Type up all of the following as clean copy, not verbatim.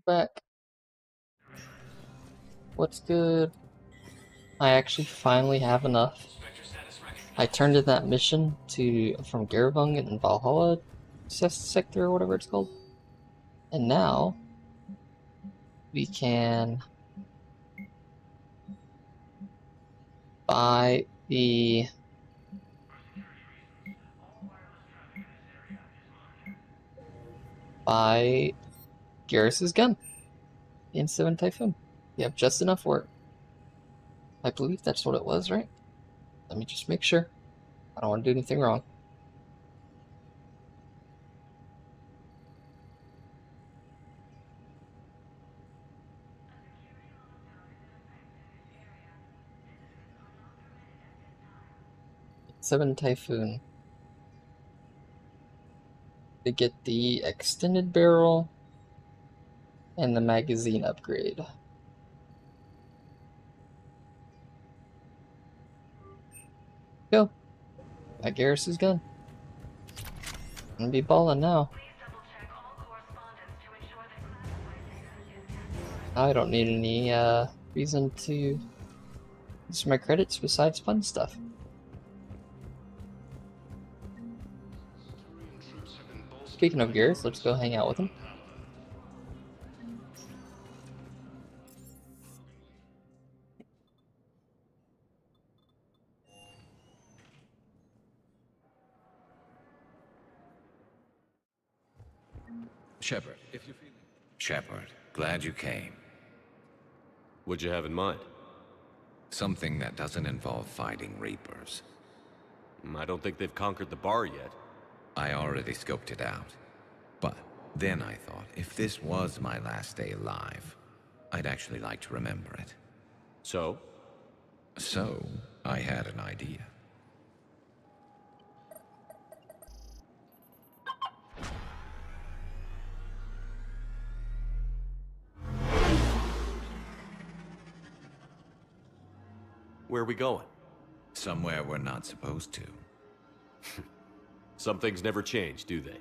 Back. What's good? I actually finally have enough. I turned in that mission from Garabung in Valhalla sector or whatever it's called. And now we can buy Garrus's gun in 7 Typhoon. We have just enough for it. I believe that's what it was, right? Let me just make sure. I don't want to do anything wrong. Seven Typhoon. To get the extended barrel and the magazine upgrade. Go. Got Garrus's gun. I'm gonna be balling now. I don't need any reason to use my credits besides fun stuff. Speaking of Garrus, let's go hang out with him. Shepard, if you feel... Shepard, glad you came. What'd you have in mind? Something that doesn't involve fighting Reapers. I don't think they've conquered the bar yet. I already scoped it out. But then I thought, if this was my last day alive, I'd actually like to remember it. So? So, I had an idea. Where are we going? Somewhere we're not supposed to. Some things never change, do they?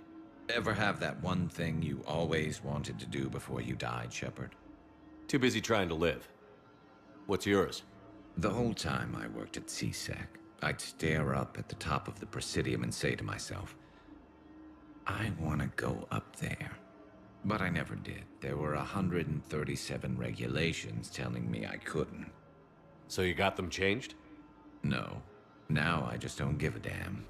Ever have that one thing you always wanted to do before you died, Shepard? Too busy trying to live. What's yours? The whole time I worked at CSEC, I'd stare up at the top of the Presidium and say to myself, I want to go up there. But I never did. There were 137 regulations telling me I couldn't. So you got them changed? No. Now I just don't give a damn.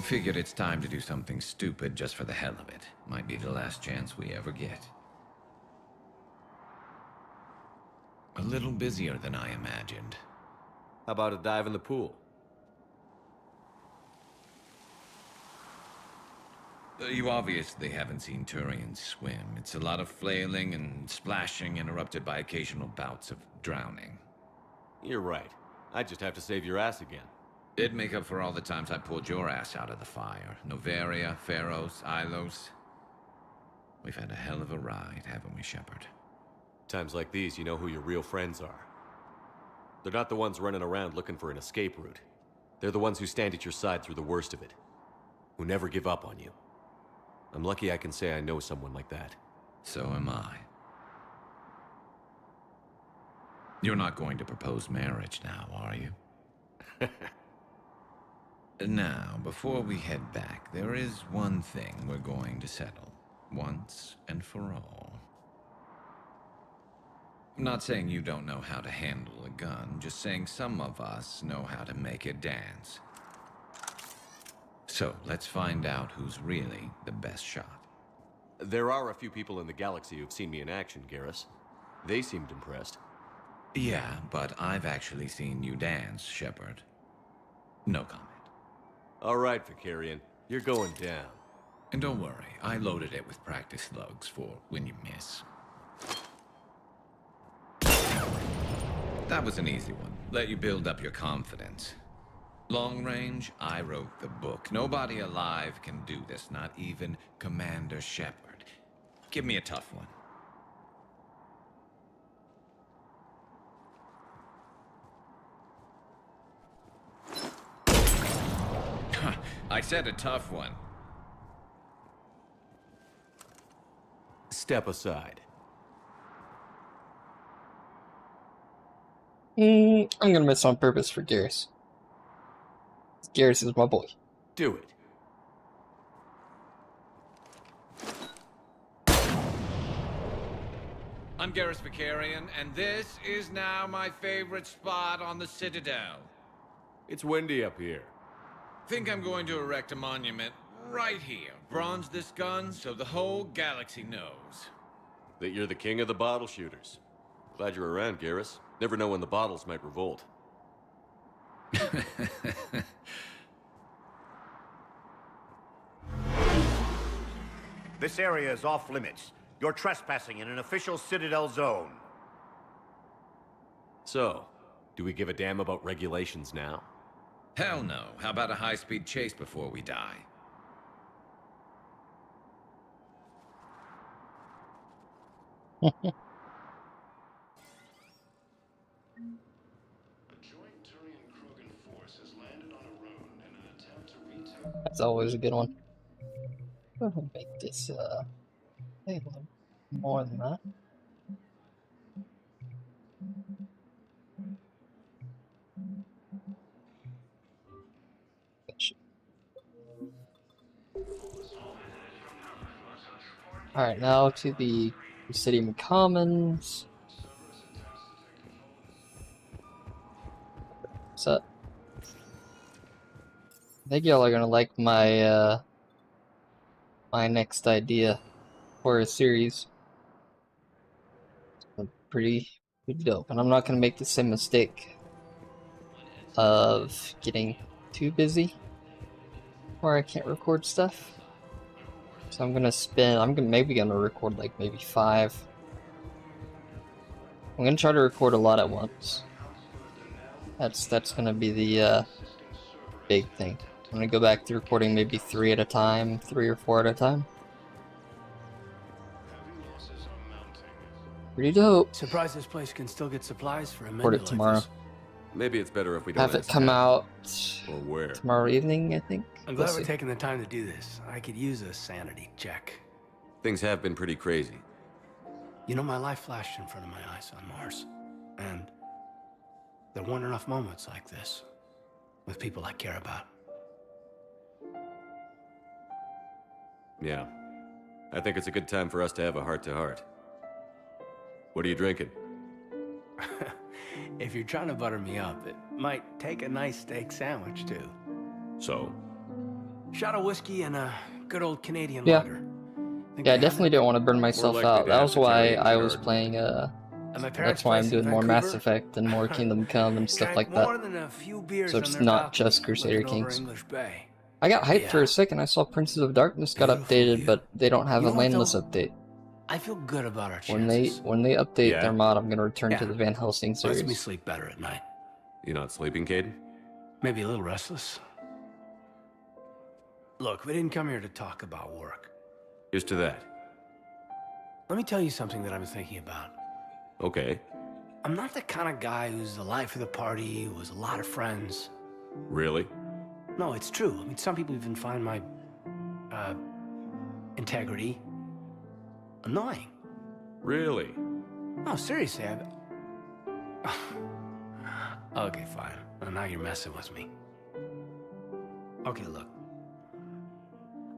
Figured it's time to do something stupid just for the hell of it. Might be the last chance we ever get. A little busier than I imagined. How about a dive in the pool? You obviously haven't seen Turians swim. It's a lot of flailing and splashing, interrupted by occasional bouts of drowning. You're right. I just have to save your ass again. It'd make up for all the times I pulled your ass out of the fire. Noveria, Pharos, Ilos. We've had a hell of a ride, haven't we, Shepard? Times like these, you know who your real friends are. They're not the ones running around looking for an escape route. They're the ones who stand at your side through the worst of it. Who never give up on you. I'm lucky I can say I know someone like that. So am I. You're not going to propose marriage now, are you? Now, before we head back, there is one thing we're going to settle. Once and for all. I'm not saying you don't know how to handle a gun, just saying some of us know how to make it dance. So, let's find out who's really the best shot. There are a few people in the galaxy who've seen me in action, Garrus. They seemed impressed. Yeah, but I've actually seen you dance, Shepard. No comment. All right, Vicarian. You're going down. And don't worry, I loaded it with practice slugs for when you miss. That was an easy one. Let you build up your confidence. Long range, I wrote the book. Nobody alive can do this, not even Commander Shepard. Give me a tough one. I said a tough one. Step aside. I'm gonna miss on purpose for Garrus. Garrus is my boy. Do it. I'm Garrus Vicarian, and this is now my favorite spot on the Citadel. It's windy up here. Think I'm going to erect a monument right here. Bronze this gun so the whole galaxy knows. That you're the king of the bottle shooters. Glad you're around, Garrus. Never know when the bottles might revolt. This area is off limits. You're trespassing in an official Citadel zone. So, do we give a damn about regulations now? Hell no. How about a high-speed chase before we die? That's always a good one. I'm gonna make this a little more than that. Alright, now to the City Commons. So, I think y'all are gonna like my my next idea for a series. It's pretty dope, and I'm not gonna make the same mistake of getting too busy where I can't record stuff. So I'm maybe gonna record like maybe 5. I'm gonna try to record a lot at once. That's gonna be the big thing. I'm gonna go back to recording maybe 3 at a time, 3 or 4 at a time. Pretty dope. Surprised this place can still get supplies for a minute. Record it like tomorrow. this. Maybe it's better if we don't Have it ask come how out or where. tomorrow evening, I think. I'm We'll glad we're see. taking the time to do this. I could use a sanity check. Things have been pretty crazy. You know, my life flashed in front of my eyes on Mars. And there weren't enough moments like this with people I care about. Yeah. I think it's a good time for us to have a heart-to-heart. What are you drinking? If you're trying to butter me up, it might take a nice steak sandwich, too. So? Shot of whiskey and a good old Canadian Yeah. lager. Think Yeah, I they have definitely it? don't want to burn myself likely out. to That have was why Italian I was garden. playing At my parents' that's why I'm place in doing more Mass Vancouver, Effect and more Kingdom Come and stuff drank like more that. than a few beers So on it's their not balcony just Crusader looking over Kings. English Bay. I got hyped for Yeah. a second. I saw Princes of Darkness got Beautiful updated, view. but they don't have You a know what, landless though? update. I feel good about our When chances. they update Yeah? their mod, I'm gonna return to Yeah. the Van Helsing Lets me series. sleep better at night. You not sleeping, Caden? Maybe a little restless. Look, we didn't come here to talk about work. Here's to that. Let me tell you something that I've been thinking about. Okay. I'm not the kind of guy who's the life of the party, who has a lot of friends. Really? No, it's true. I mean, some people even find my, integrity annoying. Really? No, seriously, Okay, fine. Well, now you're messing with me. Okay, look.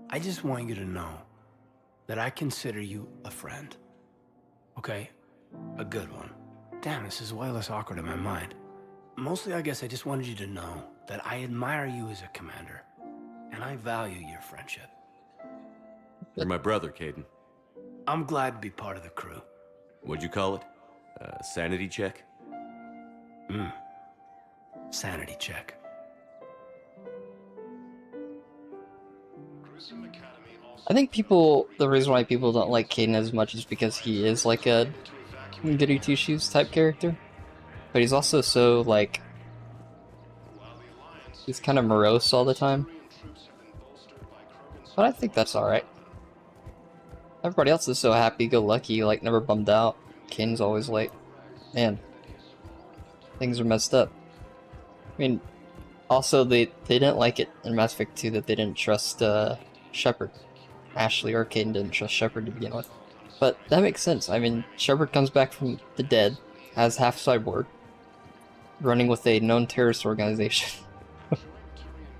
I just want you to know that I consider you a friend. Okay? A good one. Damn, this is way less awkward in my mind. Mostly, I guess I just wanted you to know that I admire you as a commander, and I value your friendship. You're my brother, Caden. I'm glad to be part of the crew. What'd you call it? Sanity check? Sanity check. I think the reason why people don't like Caden as much is because he is like a goody two shoes type character, but he's also so like he's kind of morose all the time. But I think that's all right. Everybody else is so happy-go-lucky, like never bummed out. Caden's always like, man, things are messed up. I mean, Also, they didn't like it in Mass Effect 2 that they didn't trust Shepard. Ashley or Caden didn't trust Shepard to begin with. But that makes sense. I mean, Shepard comes back from the dead, as half cyborg, running with a known terrorist organization.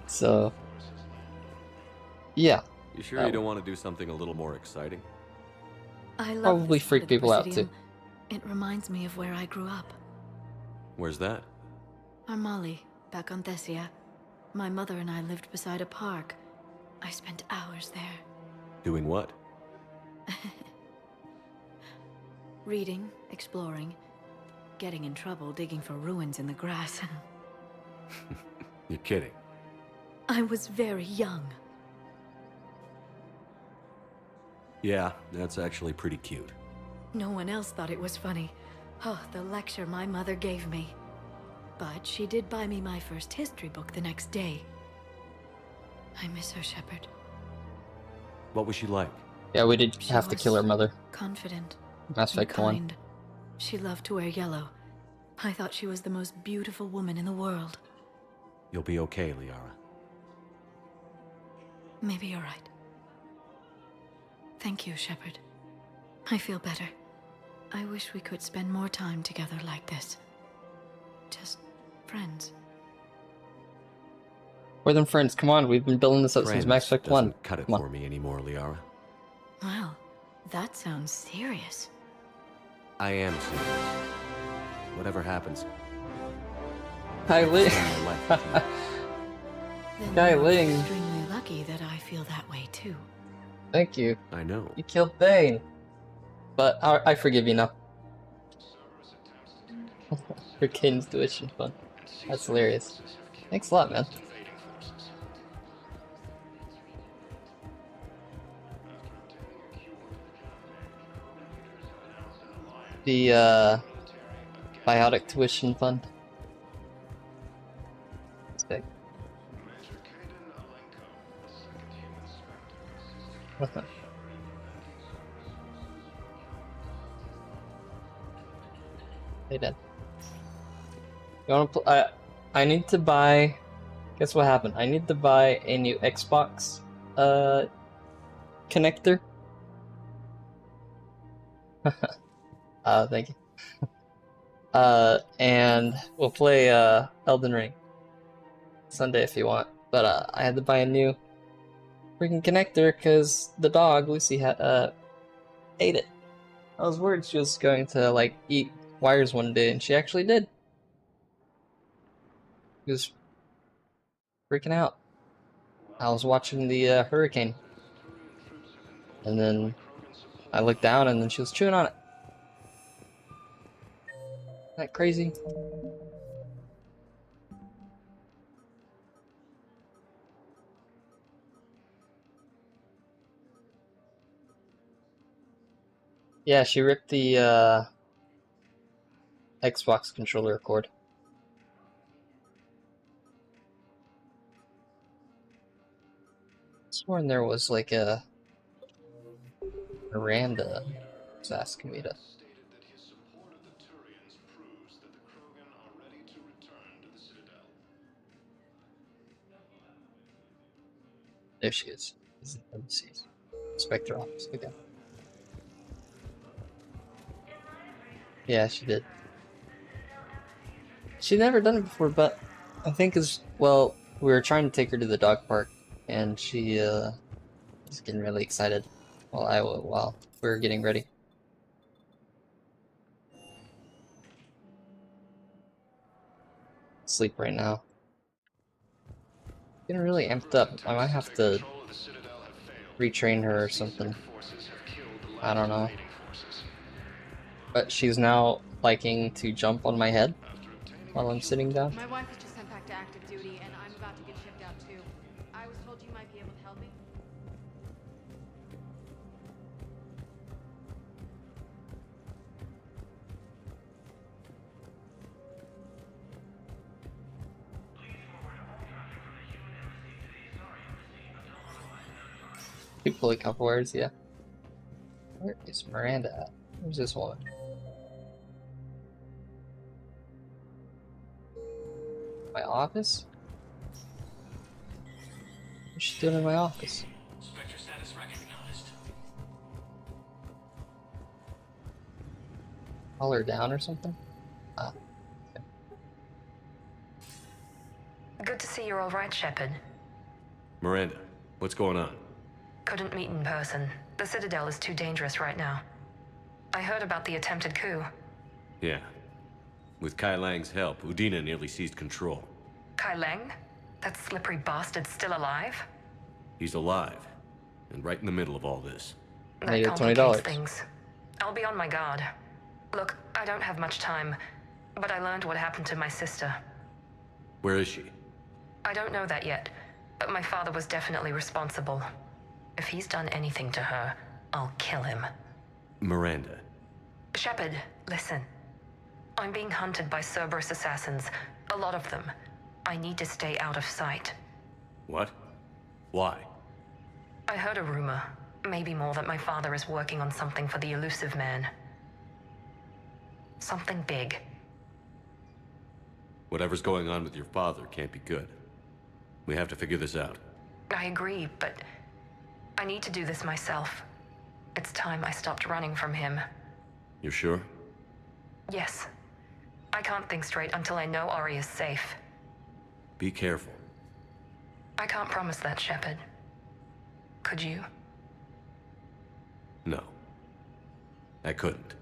So, yeah. You sure you don't want to do something a little more exciting? I love Probably this part freak of the people out, too. Presidium. It reminds me of where I grew up. Where's that? Armali, back on Thessia. My mother and I lived beside a park. I spent hours there. Doing what? Reading, exploring, getting in trouble digging for ruins in the grass. You're kidding. I was very young. Yeah, that's actually pretty cute. No one else thought it was funny. Oh, the lecture my mother gave me. But she did buy me my first history book the next day. I miss her, Shepard. What was she like? Yeah, we did She have to kill was her mother. Confident. Mass And Effect 1. kind. She loved to wear yellow. I thought she was the most beautiful woman in the world. You'll be okay, Liara. Maybe you're right. Thank you, Shepard. I feel better. I wish we could spend more time together like this. Just friends. More than friends, come on, we've been building this up since Mass Effect 1. Doesn't cut it Come on. for me anymore, Liara. Wow, that sounds serious. I am serious. Whatever happens, Hi, Ling. spend my life with you. Then Guy you're Ling. extremely lucky that I feel that way too. Thank you. I know. You killed Bane. But I forgive you now. For Caden's tuition fund. That's hilarious. Thanks a lot, man. The biotic tuition fund. It's big. They did. You wanna I need to buy. Guess what happened? I need to buy a new Xbox connector. Thank you. And we'll play Elden Ring Sunday if you want. But I had to buy a new freaking connector because the dog Lucy had ate it. I was worried she was going to like eat wires one day, and she actually did. She was freaking out. I was watching the hurricane, and then I looked down, and then she was chewing on it. Isn't that crazy? Yeah, she ripped the Xbox controller cord. Sworn there was like a Miranda was asking me to. There she is. This is the embassies. Spectre office. Okay. Yeah, she did. She'd never done it before, but I think as well, we were trying to take her to the dog park, and she was getting really excited while we were getting ready. Sleep right now. Getting really amped up. I might have to retrain her or something. I don't know. But she's now liking to jump on my head while I'm sitting down. My wife was just sent back to active duty, and I'm about to get shipped out too. I was told you might be able to help me. Keep pulling up words, yeah. Where is Miranda at? Where's this woman? My office? What's she doing in my office? Spectre status recognized. Call her down or something? Ah, Good to see you're all right, Shepard. Miranda, what's going on? Couldn't meet in person. The Citadel is too dangerous right now. I heard about the attempted coup. Yeah. With Kai Lang's help, Udina nearly seized control. Kai Leng? That slippery bastard's still alive? He's alive, and right in the middle of all this. That I get complicates $20. things. I'll be on my guard. Look, I don't have much time, but I learned what happened to my sister. Where is she? I don't know that yet, but my father was definitely responsible. If he's done anything to her, I'll kill him. Miranda. Shepard, listen. I'm being hunted by Cerberus assassins. A lot of them. I need to stay out of sight. What? Why? I heard a rumor, maybe more, that my father is working on something for the elusive man. Something big. Whatever's going on with your father can't be good. We have to figure this out. I agree, but I need to do this myself. It's time I stopped running from him. You're sure? Yes. I can't think straight until I know Ari is safe. Be careful. I can't promise that, Shepard. Could you? No. I couldn't.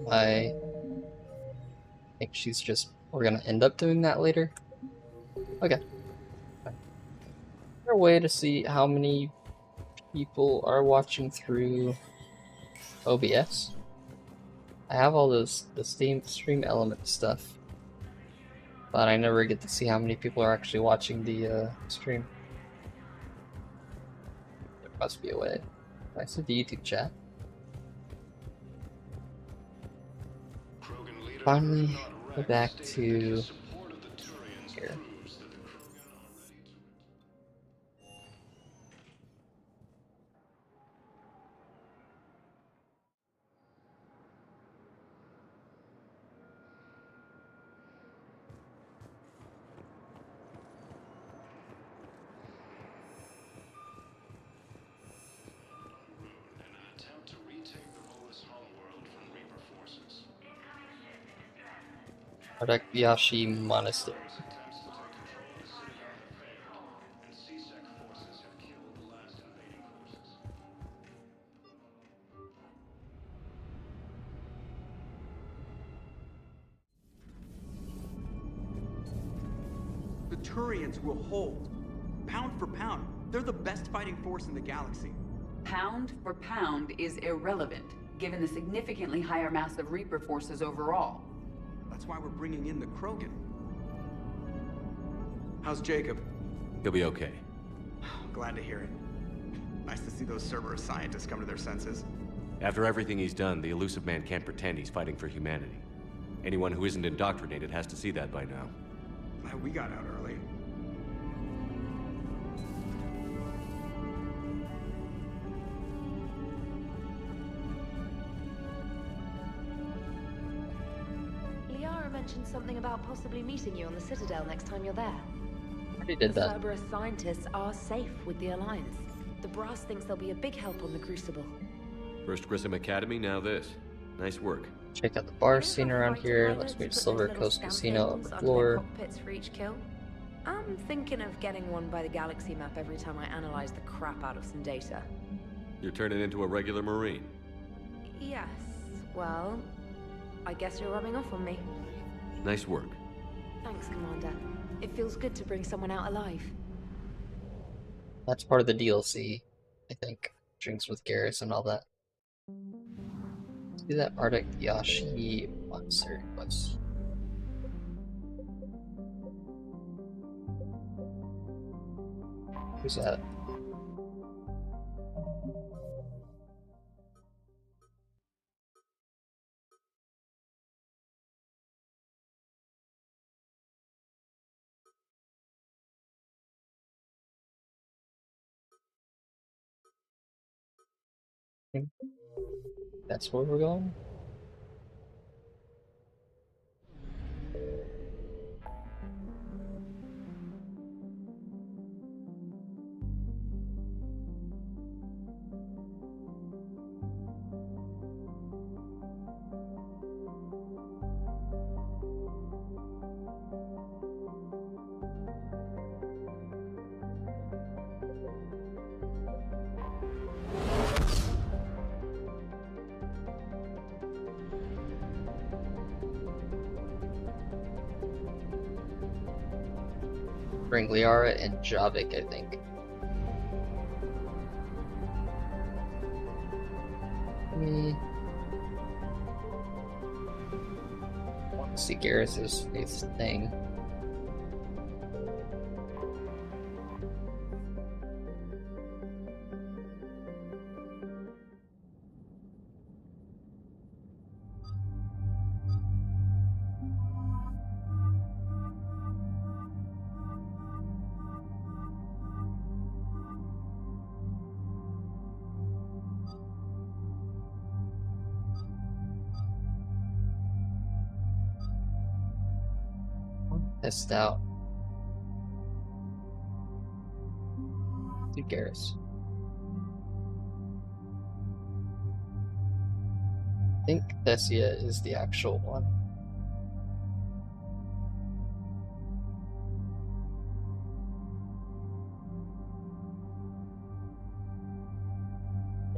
well, I think she's just. We're gonna end up doing that later. Okay. Is there a way to see how many people are watching through OBS? I have all the stream element stuff, but I never get to see how many people are actually watching the stream. There must be a way. I see the YouTube chat. Finally, go back to here. Yashi Monastery. The Turians will hold. Pound for pound, they're the best fighting force in the galaxy. Pound for pound is irrelevant, given the significantly higher mass of Reaper forces overall. That's why we're bringing in the Krogan. How's Jacob? He'll be okay. Glad to hear it. Nice to see those Cerberus scientists come to their senses. After everything he's done, the elusive man can't pretend he's fighting for humanity. Anyone who isn't indoctrinated has to see that by now. We got out early. Liara mentioned something about possibly meeting you on the Citadel next time you're there. Already did that. Cerberus scientists are safe with the Alliance. The Brass thinks they'll be a big help on the Crucible. First Grissom Academy, now this. Nice work. Check out the bar scene around here. Let's meet Silver Coast Casino on the floor. Cockpits for each kill. I'm thinking of getting one by the galaxy map every time I analyze the crap out of some data. You're turning into a regular Marine. Yes, well, I guess you're rubbing off on me. Nice work. Thanks, Commander. It feels good to bring someone out alive. That's part of the DLC, I think. Drinks with Garrus and all that. See that Arctic Yashi monster was. Who's that? That's where we're going? Bring Liara and Javik, I think. I want to see Garrus's thing. Test out. Do Garrus. I think Thessia is the actual one.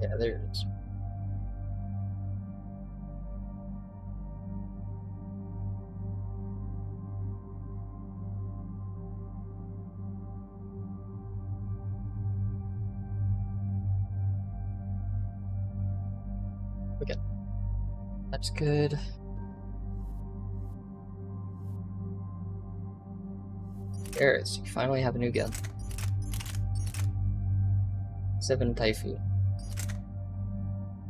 Yeah, there it is. Okay. That's good. Garrus, you finally have a new gun. 7 Typhoon.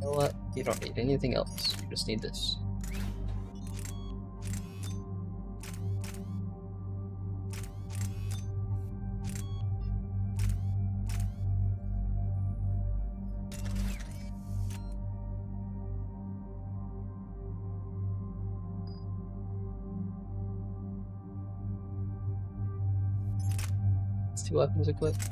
You know what? You don't need anything else. You just need this. It's 2 weapons equipped.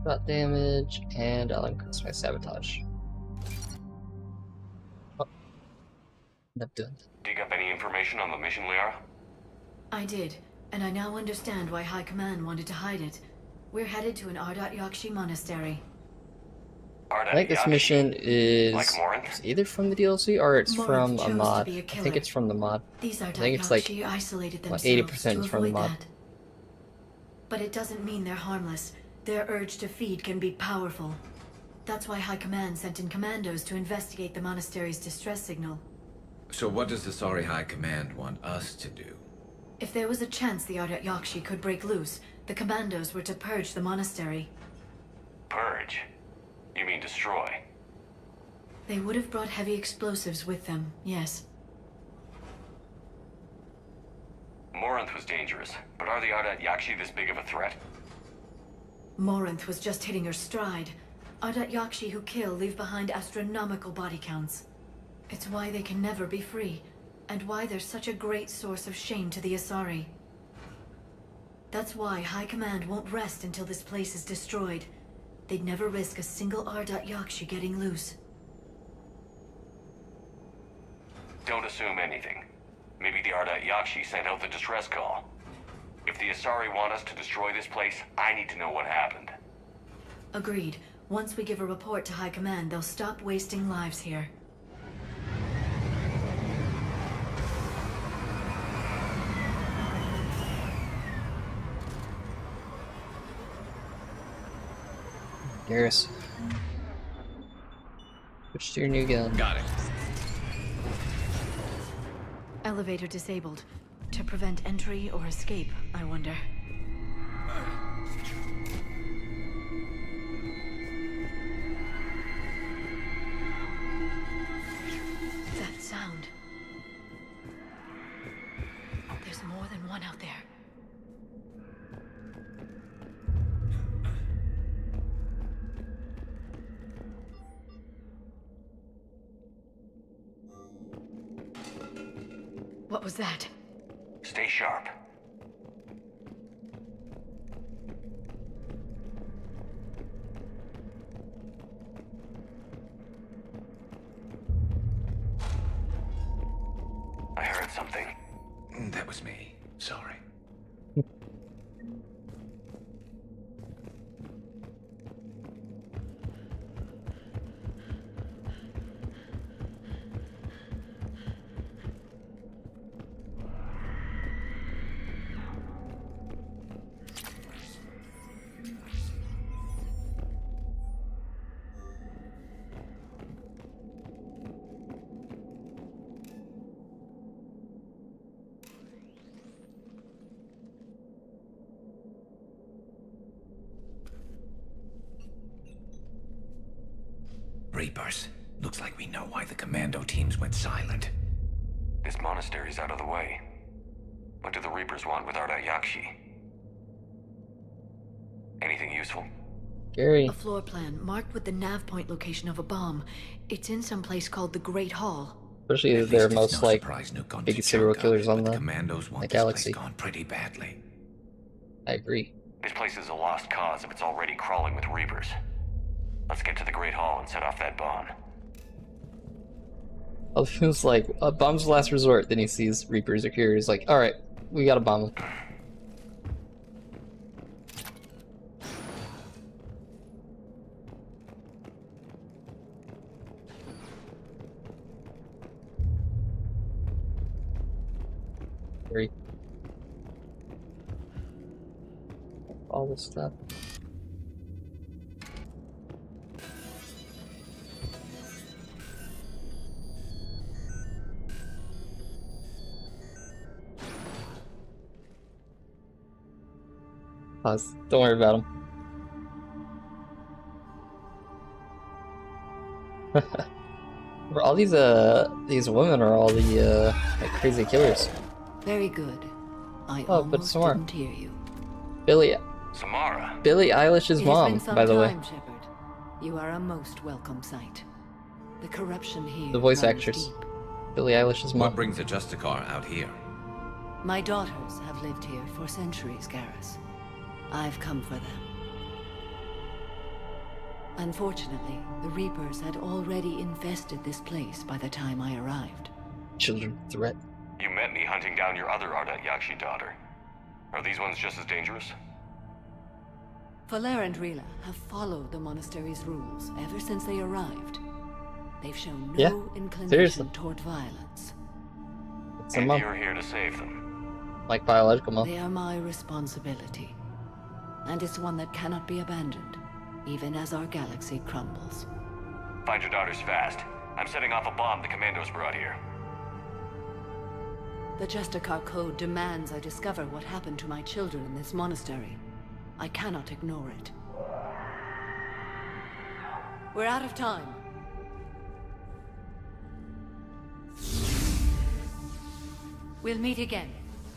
Got damage, and I'll increase my sabotage. Oh, end up doing that. Dig up any information on the mission, Liara? I did, and I now understand why High Command wanted to hide it. We're headed to an Ardat Yakshi monastery. I think this mission is like Morinth? either from the DLC or it's Morinth from a chose to mod. be a I killer. think it's from the mod. These I Ardat think it's like Yakshi isolated what, themselves 80% to is from the avoid mod. that. But it doesn't mean they're harmless. Their urge to feed can be powerful. That's why High Command sent in commandos to investigate the monastery's distress signal. So what does the Sorry High Command want us to do? If there was a chance the Ardat Yakshi could break loose, the commandos were to purge the monastery. Purge? You mean destroy? They would have brought heavy explosives with them, yes. Morinth was dangerous, but are the Ardat Yakshi this big of a threat? Morinth was just hitting her stride. Ardat Yakshi who kill leave behind astronomical body counts. It's why they can never be free, and why they're such a great source of shame to the Asari. That's why High Command won't rest until this place is destroyed. They'd never risk a single Ardat Yakshi getting loose. Don't assume anything. Maybe the Ardat Yakshi sent out the distress call. If the Asari want us to destroy this place, I need to know what happened. Agreed. Once we give a report to High Command, they'll stop wasting lives here. Garrus. Switch to your new gun. Got it. Elevator disabled. To prevent entry or escape, I wonder. That sound. There's more than one out there. What was that? Stay sharp. I heard something. That was me. Sorry. Reapers. Looks like we know why the commando teams went silent. This monastery's out of the way. What do the Reapers want with Ardat Yakshi? Anything useful? Gary. A floor plan marked with the nav point location of a bomb. It's in some place called the Great Hall. Especially if they're most like big serial killers on the commandos want galaxy. This place gone pretty badly. I agree. This place is a lost cause if it's already crawling with Reapers. Let's get to the Great Hall and set off that bomb. Oh, it feels like a bomb's the last resort. Then he sees Reapers are here. He's like, all right, we got a bomb. Gary. All this stuff. Pause. Don't worry about him. All these women are all the like crazy killers. Very good. I but almost Samara. didn't hear you. Billie Samara. Eilish's It has mom, been some by the way. time, Shepard. You are a most welcome sight. The corruption here. The voice runs actress. deep. Billie Eilish's mom. What brings a Justicar out here? My daughters have lived here for centuries, Garrus. I've come for them. Unfortunately, the Reapers had already infested this place by the time I arrived. Children threat. You met me hunting down your other Ardat Yakshi daughter. Are these ones just as dangerous? Valer and Rila have followed the monastery's rules ever since they arrived. They've shown no inclination seriously. toward violence. It's a And mom. you're here to save them. Like biological mom. They are my responsibility. And it's one that cannot be abandoned, even as our galaxy crumbles. Find your daughters fast. I'm setting off a bomb the commandos brought here. The Justicar Code demands I discover what happened to my children in this monastery. I cannot ignore it. We're out of time. We'll meet again.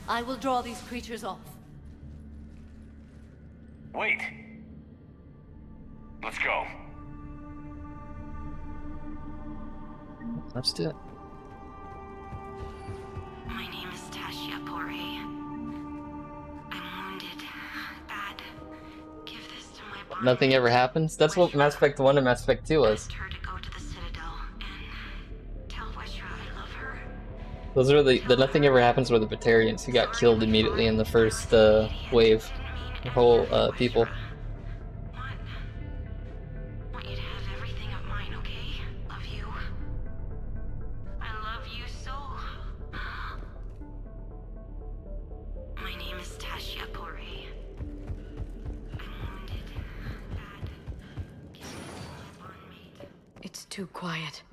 I will draw these creatures off. Wait. Let's go. Let's do it. My name is Tashia Pori. I'm wounded. Bad. Give this to my Nothing ever happens? That's what Mass Effect 1 and Mass Effect 2 was. Her to go to the Citadel and tell Westra I love her. Those are the Nothing Ever Happens were the Batarians who got killed immediately in the first wave. The whole people. Want you to have everything of mine, okay? Love you. I love you so. My name is Tasha Pore. I'm wounded. Bad. Give me my bondmate. It's too quiet.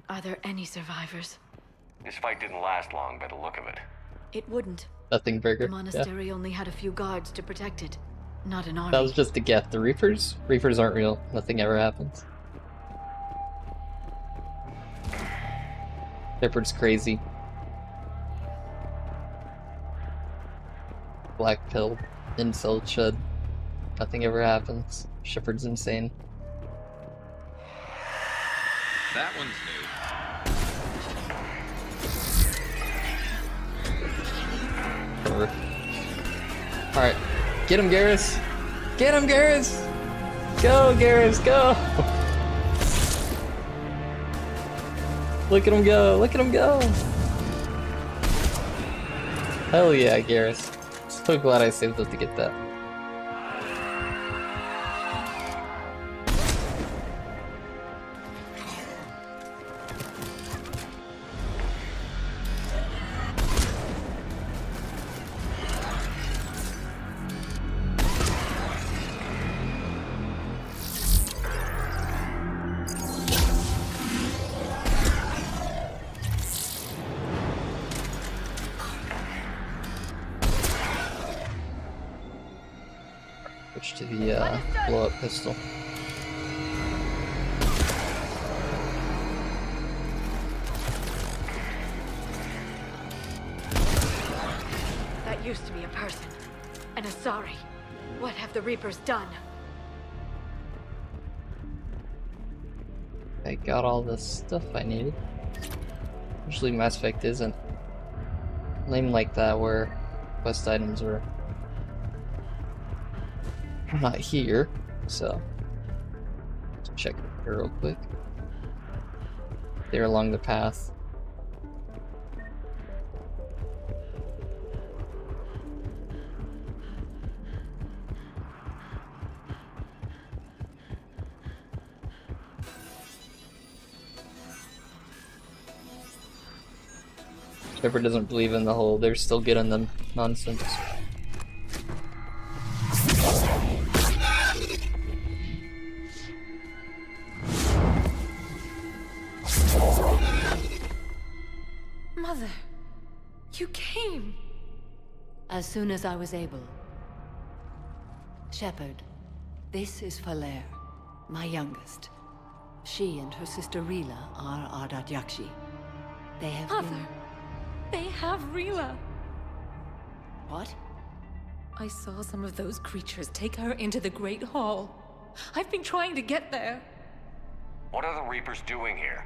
Are there any survivors? This fight didn't last long by the look of it. It wouldn't. Nothing bigger. The monastery only had a few guards to protect it, not an army. That was just a get. The Reapers? Reapers aren't real. Nothing ever happens. Shepard's crazy. Black pill. Incel chud. Nothing ever happens. Shepard's insane. That one's new. Whatever. Alright. Get him, Garrus! Get him, Garrus! Go, Garrus, go! Look at him go! Look at him go! Hell yeah, Garrus. So glad I saved up to get that. Switch to the blow-up pistol. That used to be a person. An Asari. What have the Reapers done? I got all the stuff I needed. Usually Mass Effect isn't lame like that where quest items are not here, so let's check here real quick. They're along the path. Shepard doesn't believe in the whole they're still getting them nonsense. Mother, you came. As soon as I was able. Shepard, this is Falere, my youngest. She and her sister Rila are Ardat Yakshi. They have Mother, they have Rila. What? I saw some of those creatures take her into the Great Hall. I've been trying to get there. What are the Reapers doing here?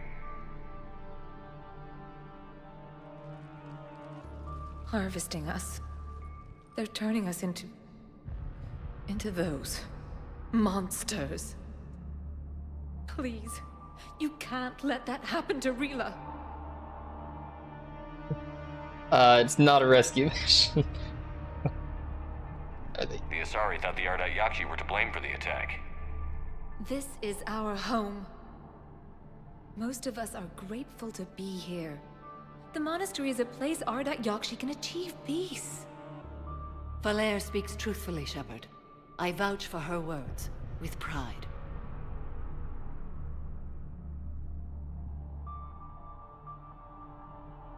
Harvesting us. They're turning us into those monsters. Please, you can't let that happen to Rila. It's not a rescue mission. Are they? The Asari thought the Ardat Yakshi were to blame for the attack. This is our home. Most of us are grateful to be here. The monastery is a place Ardat Yakshi can achieve peace. Falere speaks truthfully, Shepard. I vouch for her words, with pride.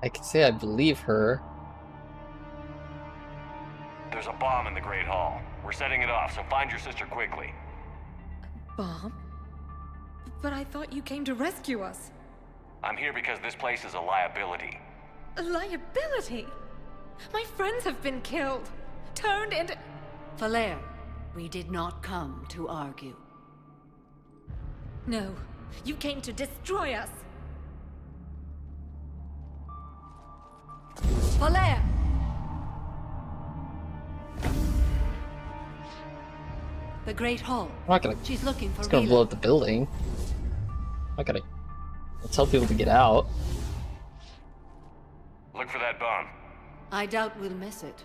I can say I believe her. There's a bomb in the Great Hall. We're setting it off, so find your sister quickly. Bomb? But I thought you came to rescue us. I'm here because this place is a liability. A liability? My friends have been killed. Turned into... Falere, we did not come to argue. No, you came to destroy us. Falere! The Great Hall. I'm not gonna. She's looking for It's gonna Rila. blow up the building. I'm not gonna. I'll tell people to get out. Look for that bomb. I doubt we'll miss it.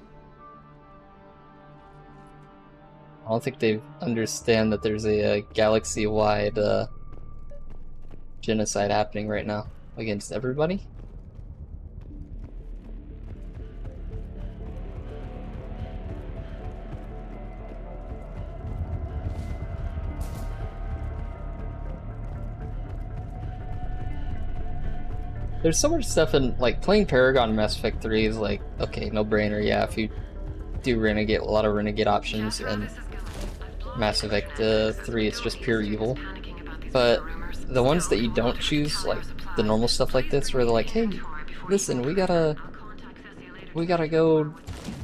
I don't think they understand that there's a galaxy-wide genocide happening right now against everybody. There's so much stuff in, like, playing Paragon Mass Effect 3 is like, okay, no-brainer, yeah, if you do Renegade, a lot of Renegade options, and Mass Effect 3, it's just pure evil. But the ones that you don't choose, like, the normal stuff like this, where they're like, hey, listen, we gotta go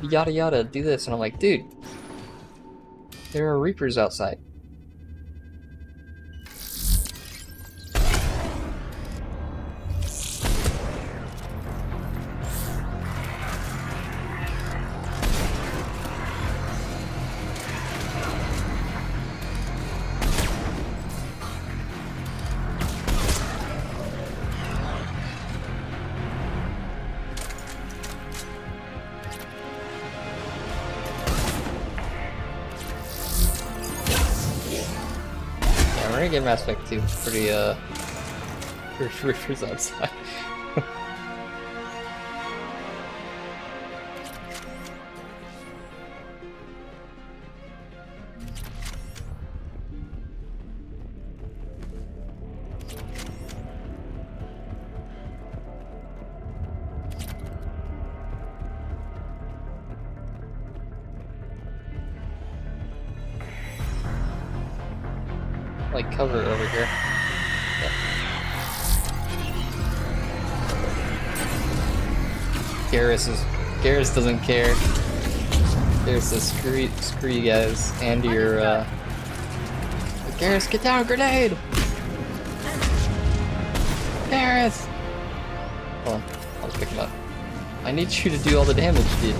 yada yada, do this, and I'm like, dude, there are Reapers outside. Renegade Mass Effect 2 is pretty, Reapers outside. Like cover over here. Yeah. Garrus doesn't care. Garrus says screw you guys and your Garrus, get down, grenade! Garrus! Hold on, I'll just pick him up. I need you to do all the damage, dude.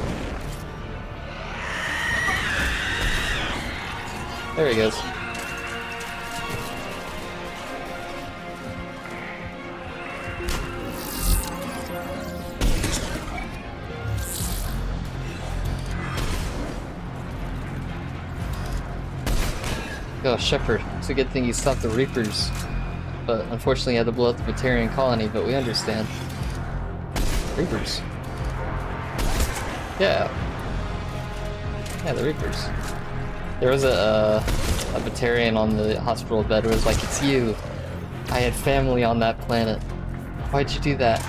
There he goes. Oh, Shepard, it's a good thing you stopped the Reapers. But unfortunately you had to blow up the Batarian colony, but we understand. Reapers? Yeah. Yeah, the Reapers. There was a Batarian on the hospital bed who was like, it's you. I had family on that planet. Why'd you do that?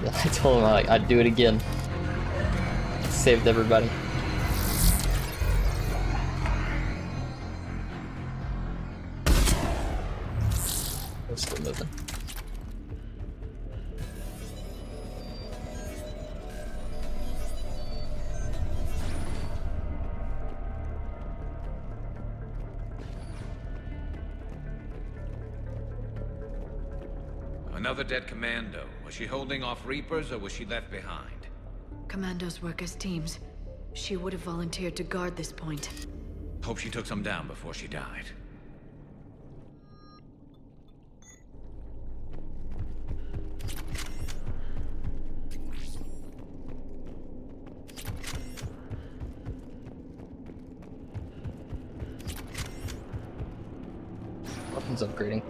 I told him I'd do it again. Saved everybody. We're still moving. Another dead commando. Was she holding off Reapers or was she left behind? Commandos work as teams. She would have volunteered to guard this point. Hope she took some down before she died. Weapons upgrading.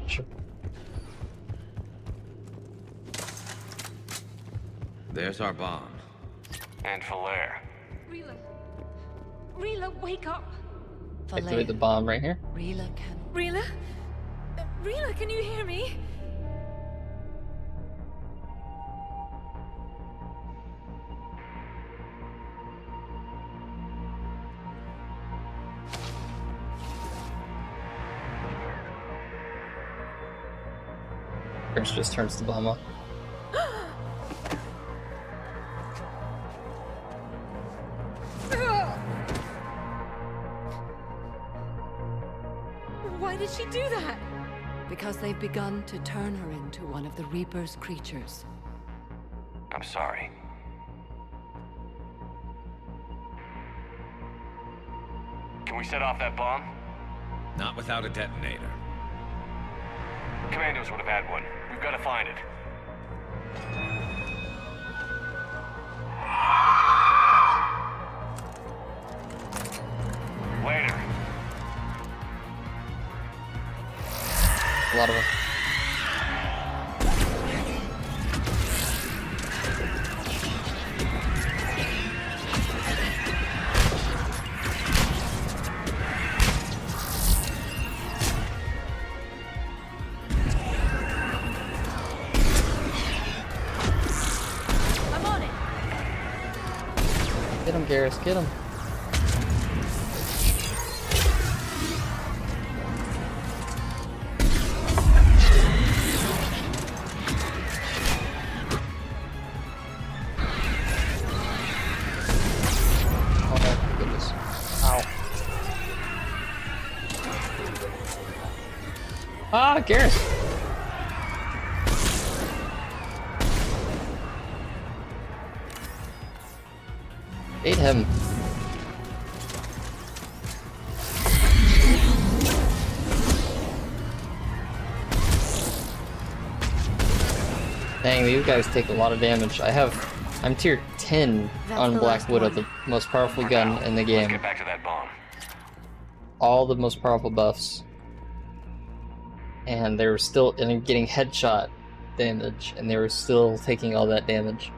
Sure. There's our bomb. And Falaire. Rila. Rila, wake up. Activate the bomb right here. Rila can... Rila? Rila, can you hear me? Chris just turns the bomb on. did she do that? Because they've begun to turn her into one of the Reaper's creatures. I'm sorry. Can we set off that bomb? Not without a detonator. Commandos would have had one. We've got to find it. Later. A lot of them. I'm on it. Get him, Garrus, get him. Oh my goodness. Ow. Ah, Garrus! Ate him. Dang, these guys take a lot of damage. I'm tier 10 on Black Widow, the most powerful gun in the Let's game. get back to that bomb. All the most powerful buffs. And they were still getting headshot damage, and they were still taking all that damage.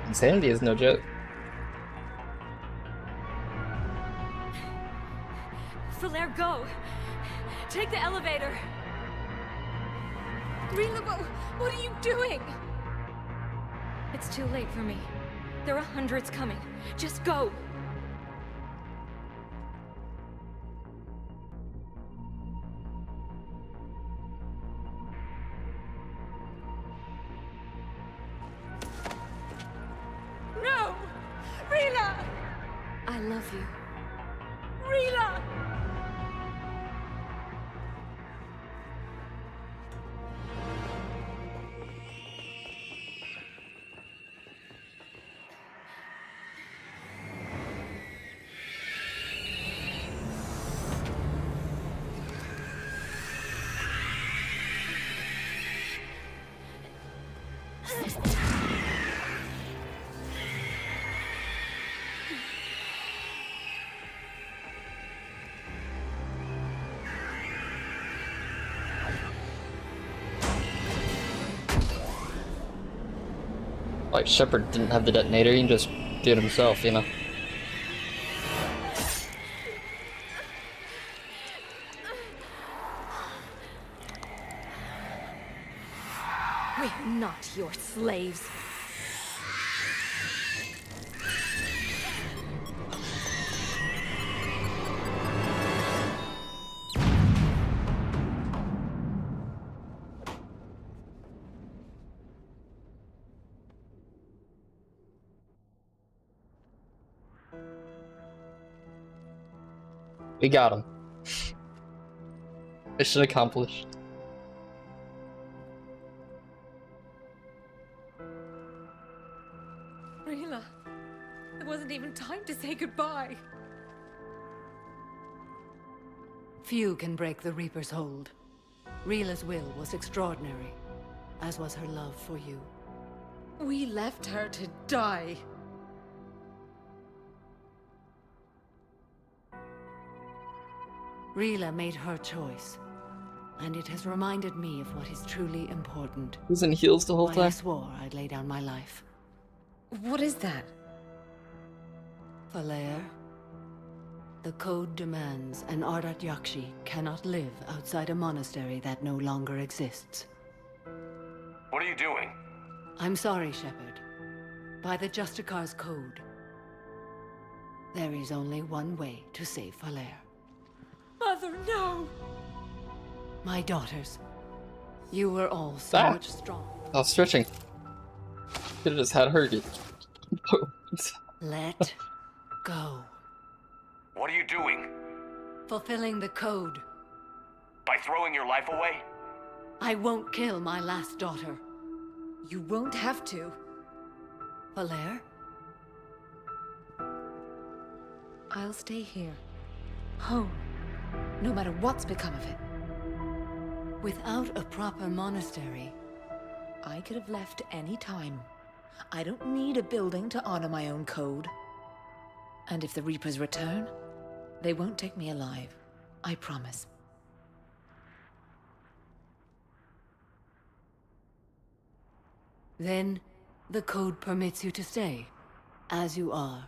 Insanity is no joke. Falaire, go! Take the elevator! Rila, what are you doing? It's too late for me. There are hundreds coming. Just go! No! Rila! I love you. Rila! Like, Shepard didn't have the detonator, he can just do it himself, you know? We are not your slaves. We got him. Mission accomplished. Rila, there wasn't even time to say goodbye. Few can break the Reaper's hold. Rila's will was extraordinary, as was her love for you. We left her to die. Rila made her choice, and it has reminded me of what is truly important. He was in heels the whole Why I time. swore I'd lay down my life. What is that? Falaire, the code demands an Ardat Yakshi cannot live outside a monastery that no longer exists. What are you doing? I'm sorry, Shepard. By the Justicar's code, there is only one way to save Falaire. Mother, no! My daughters, you were all so much strong. I was stretching. Could have just had her get. Let go. What are you doing? Fulfilling the code By throwing your life away? I won't kill my last daughter. You won't have to. Valere? I'll stay here. Home. No matter what's become of it. Without a proper monastery, I could have left any time. I don't need a building to honor my own code. And if the Reapers return, they won't take me alive. I promise. then the code permits you to stay, as you are.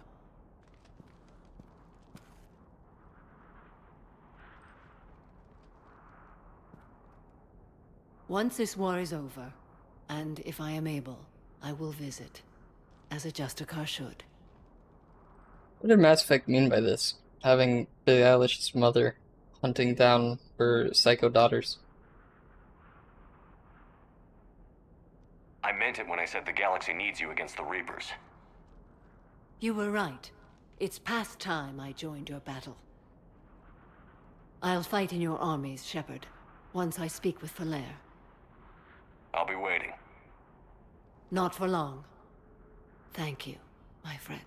Once this war is over, and if I am able, I will visit, as a Justicar should. What did Mass Effect mean by this? Having Billie Eilish's mother hunting down her psycho daughters. I meant it when I said the galaxy needs you against the Reapers. You were right. It's past time I joined your battle. I'll fight in your armies, Shepard, once I speak with Valere. I'll be waiting. Not for long. Thank you, my friend.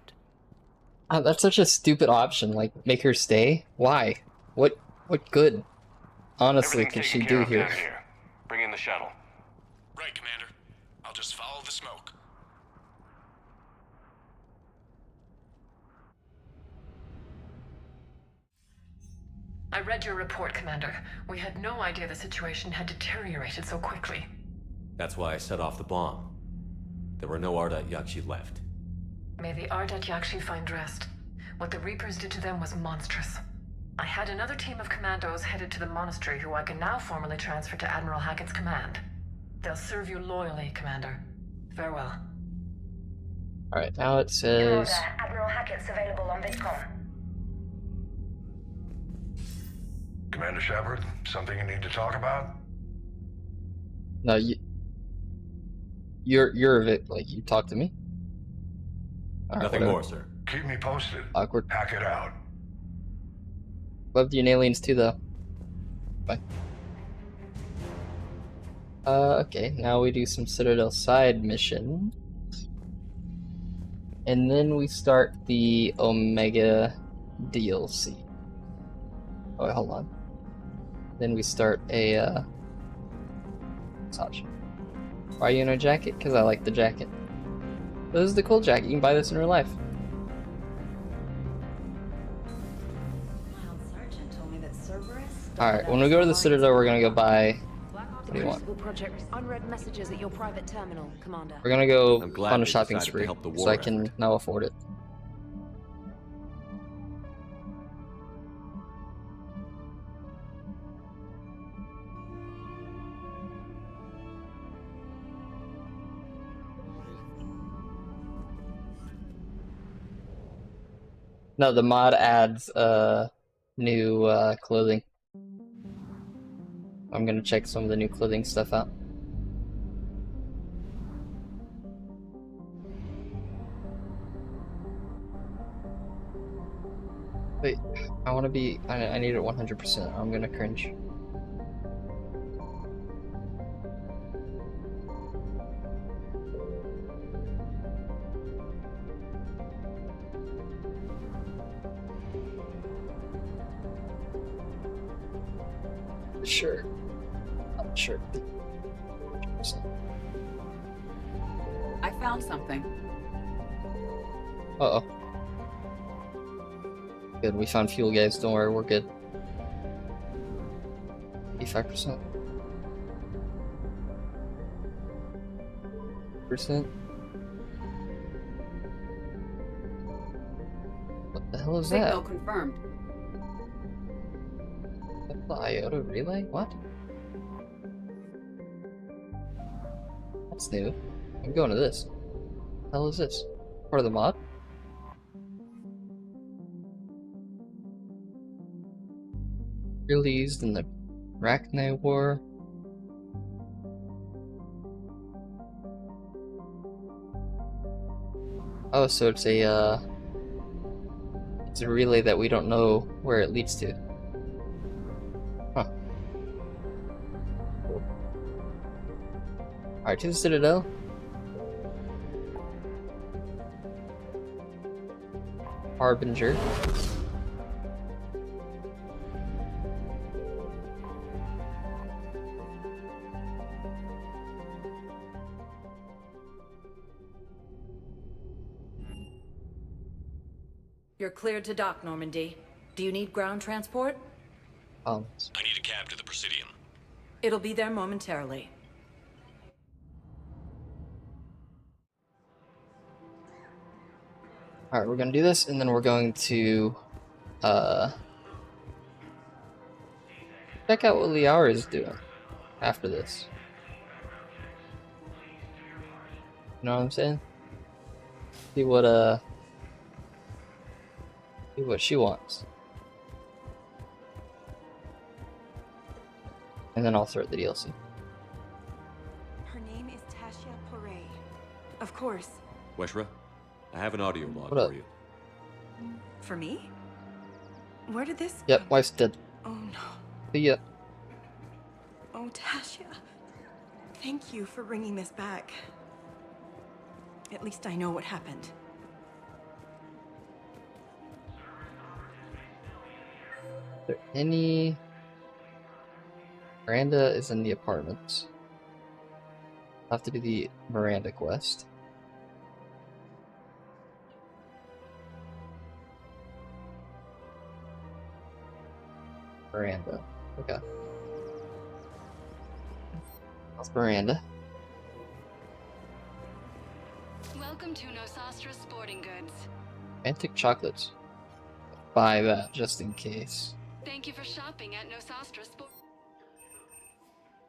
That's such a stupid option. Like, make her stay? Why? What good, honestly, can she do here? Down here. Bring in the shuttle. Right, Commander. I'll just follow the smoke. I read your report, Commander. We had no idea the situation had deteriorated so quickly. That's why I set off the bomb. There were no Ardat Yakshi left. May the Ardat Yakshi find rest. What the Reapers did to them was monstrous. I had another team of commandos headed to the monastery who I can now formally transfer to Admiral Hackett's command. They'll serve you loyally, Commander. Farewell. Alright, now it says... Admiral Hackett's available on VidCom. Commander Shepard, something you need to talk about? No, you're of it. Like, you talk to me? Right, Nothing whatever. more, sir. Keep me posted. Awkward. Hackett out. Loved you in Aliens too, though. Bye. Okay, now we do some Citadel side mission. And then we start the Omega DLC. Oh, wait, hold on. Then we start a, massage. Why are you in a jacket? Because I like the jacket. This is the cool jacket. You can buy this in real life. Alright, when we go to the Citadel, we're gonna go buy... What do you want? Project unread messages at your private terminal, Commander. We're gonna go I'm glad on a they shopping decided to spree, help the so war I can effort. now afford it. No, the mod adds new clothing. I'm gonna check some of the new clothing stuff out. Wait, I want to be. I need it 100%. I'm gonna cringe. Sure. I'm sure. 100%. I found something. Uh-oh. Good, we found fuel, guys. Don't worry, we're good. 85%. What the hell is that? Signal confirmed. The IOTA relay? What? That's new. I'm going to this. What the hell is this? Part of the mod? Released in the Arachne War. Oh, so it's a relay that we don't know where it leads to. Huh. Alright, to the Citadel. Harbinger. You're cleared to dock, Normandy. Do you need ground transport? I need a cab to the Presidium. It'll be there momentarily. Alright, we're gonna do this, and then we're going to, check out what Liara is doing after this. You know what I'm saying? See what she wants. And then I'll start the DLC. Her name is Tasha Poray. Of course. Weshra, I have an audio log What up? for you. For me? Where did this Yep, wife's dead. Oh no. See ya. Oh, Tasha. Thank you for bringing this back. At least I know what happened. Is there any... Miranda is in the apartments. I'll have to do the Miranda quest. Miranda. Okay. That's Miranda. Welcome to Nosastra Sporting Goods. Antic chocolates. Buy that just in case. Thank you for shopping at Nosastra Sport.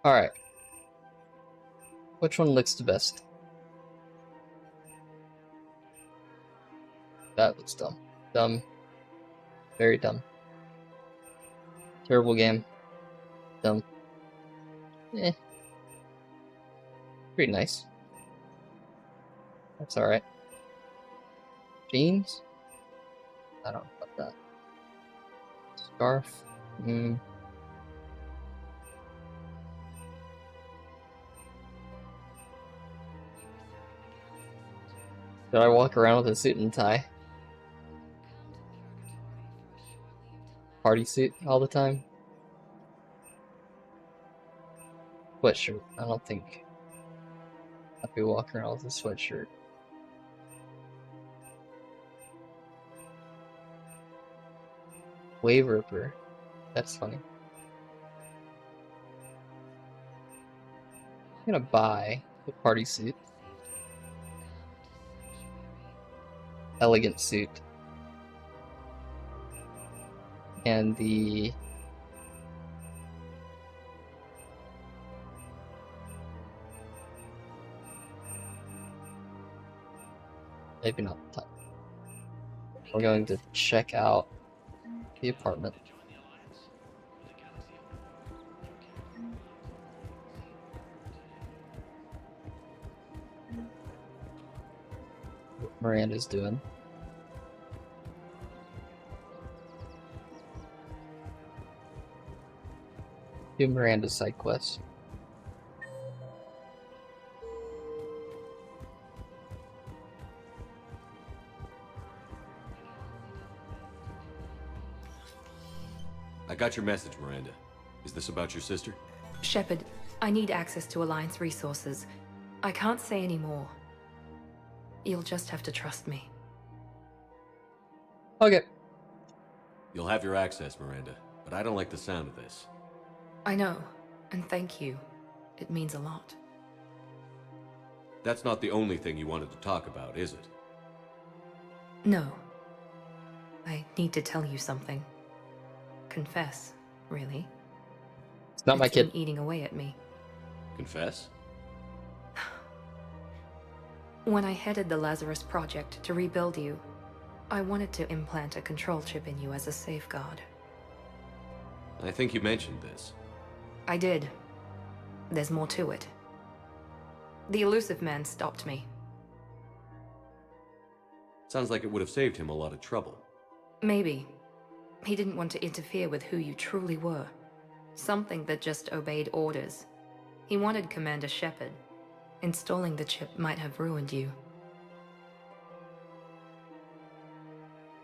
Alright. Which one looks the best? That looks dumb. Dumb. Very dumb. Terrible game. Dumb. Eh. Pretty nice. That's alright. Jeans? I don't know about that. Scarf? Hmm. Should I walk around with a suit and tie? Party suit all the time? Sweatshirt. I don't think I'd be walking around with a sweatshirt. Wave Ripper. That's funny. I'm gonna buy the party suit. Elegant suit. And the maybe not the top. We're going to check out the apartment. What Miranda's doing. Do Miranda's side quests. I got your message, Miranda. Is this about your sister? Shepard, I need access to Alliance resources. I can't say any more. You'll just have to trust me. Okay. You'll have your access, Miranda, but I don't like the sound of this. I know, and thank you. It means a lot. That's not the only thing you wanted to talk about, is it? No. I need to tell you something. Confess, really. It's not my It's kid. been eating away at me. Confess? When I headed the Lazarus Project to rebuild you, I wanted to implant a control chip in you as a safeguard. I think you mentioned this. I did. There's more to it. The elusive man stopped me. Sounds like it would have saved him a lot of trouble. Maybe. He didn't want to interfere with who you truly were. Something that just obeyed orders. He wanted Commander Shepard. Installing the chip might have ruined you.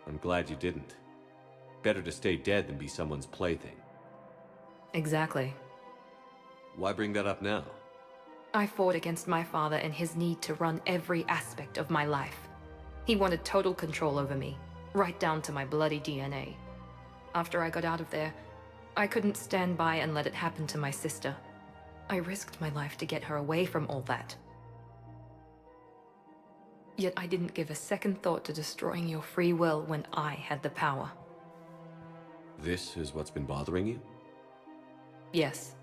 I'm glad you didn't. Better to stay dead than be someone's plaything. Exactly. Why bring that up now? I fought against my father and his need to run every aspect of my life. He wanted total control over me, right down to my bloody DNA. After I got out of there, I couldn't stand by and let it happen to my sister. I risked my life to get her away from all that. Yet I didn't give a second thought to destroying your free will when I had the power. This is what's been bothering you? Yes.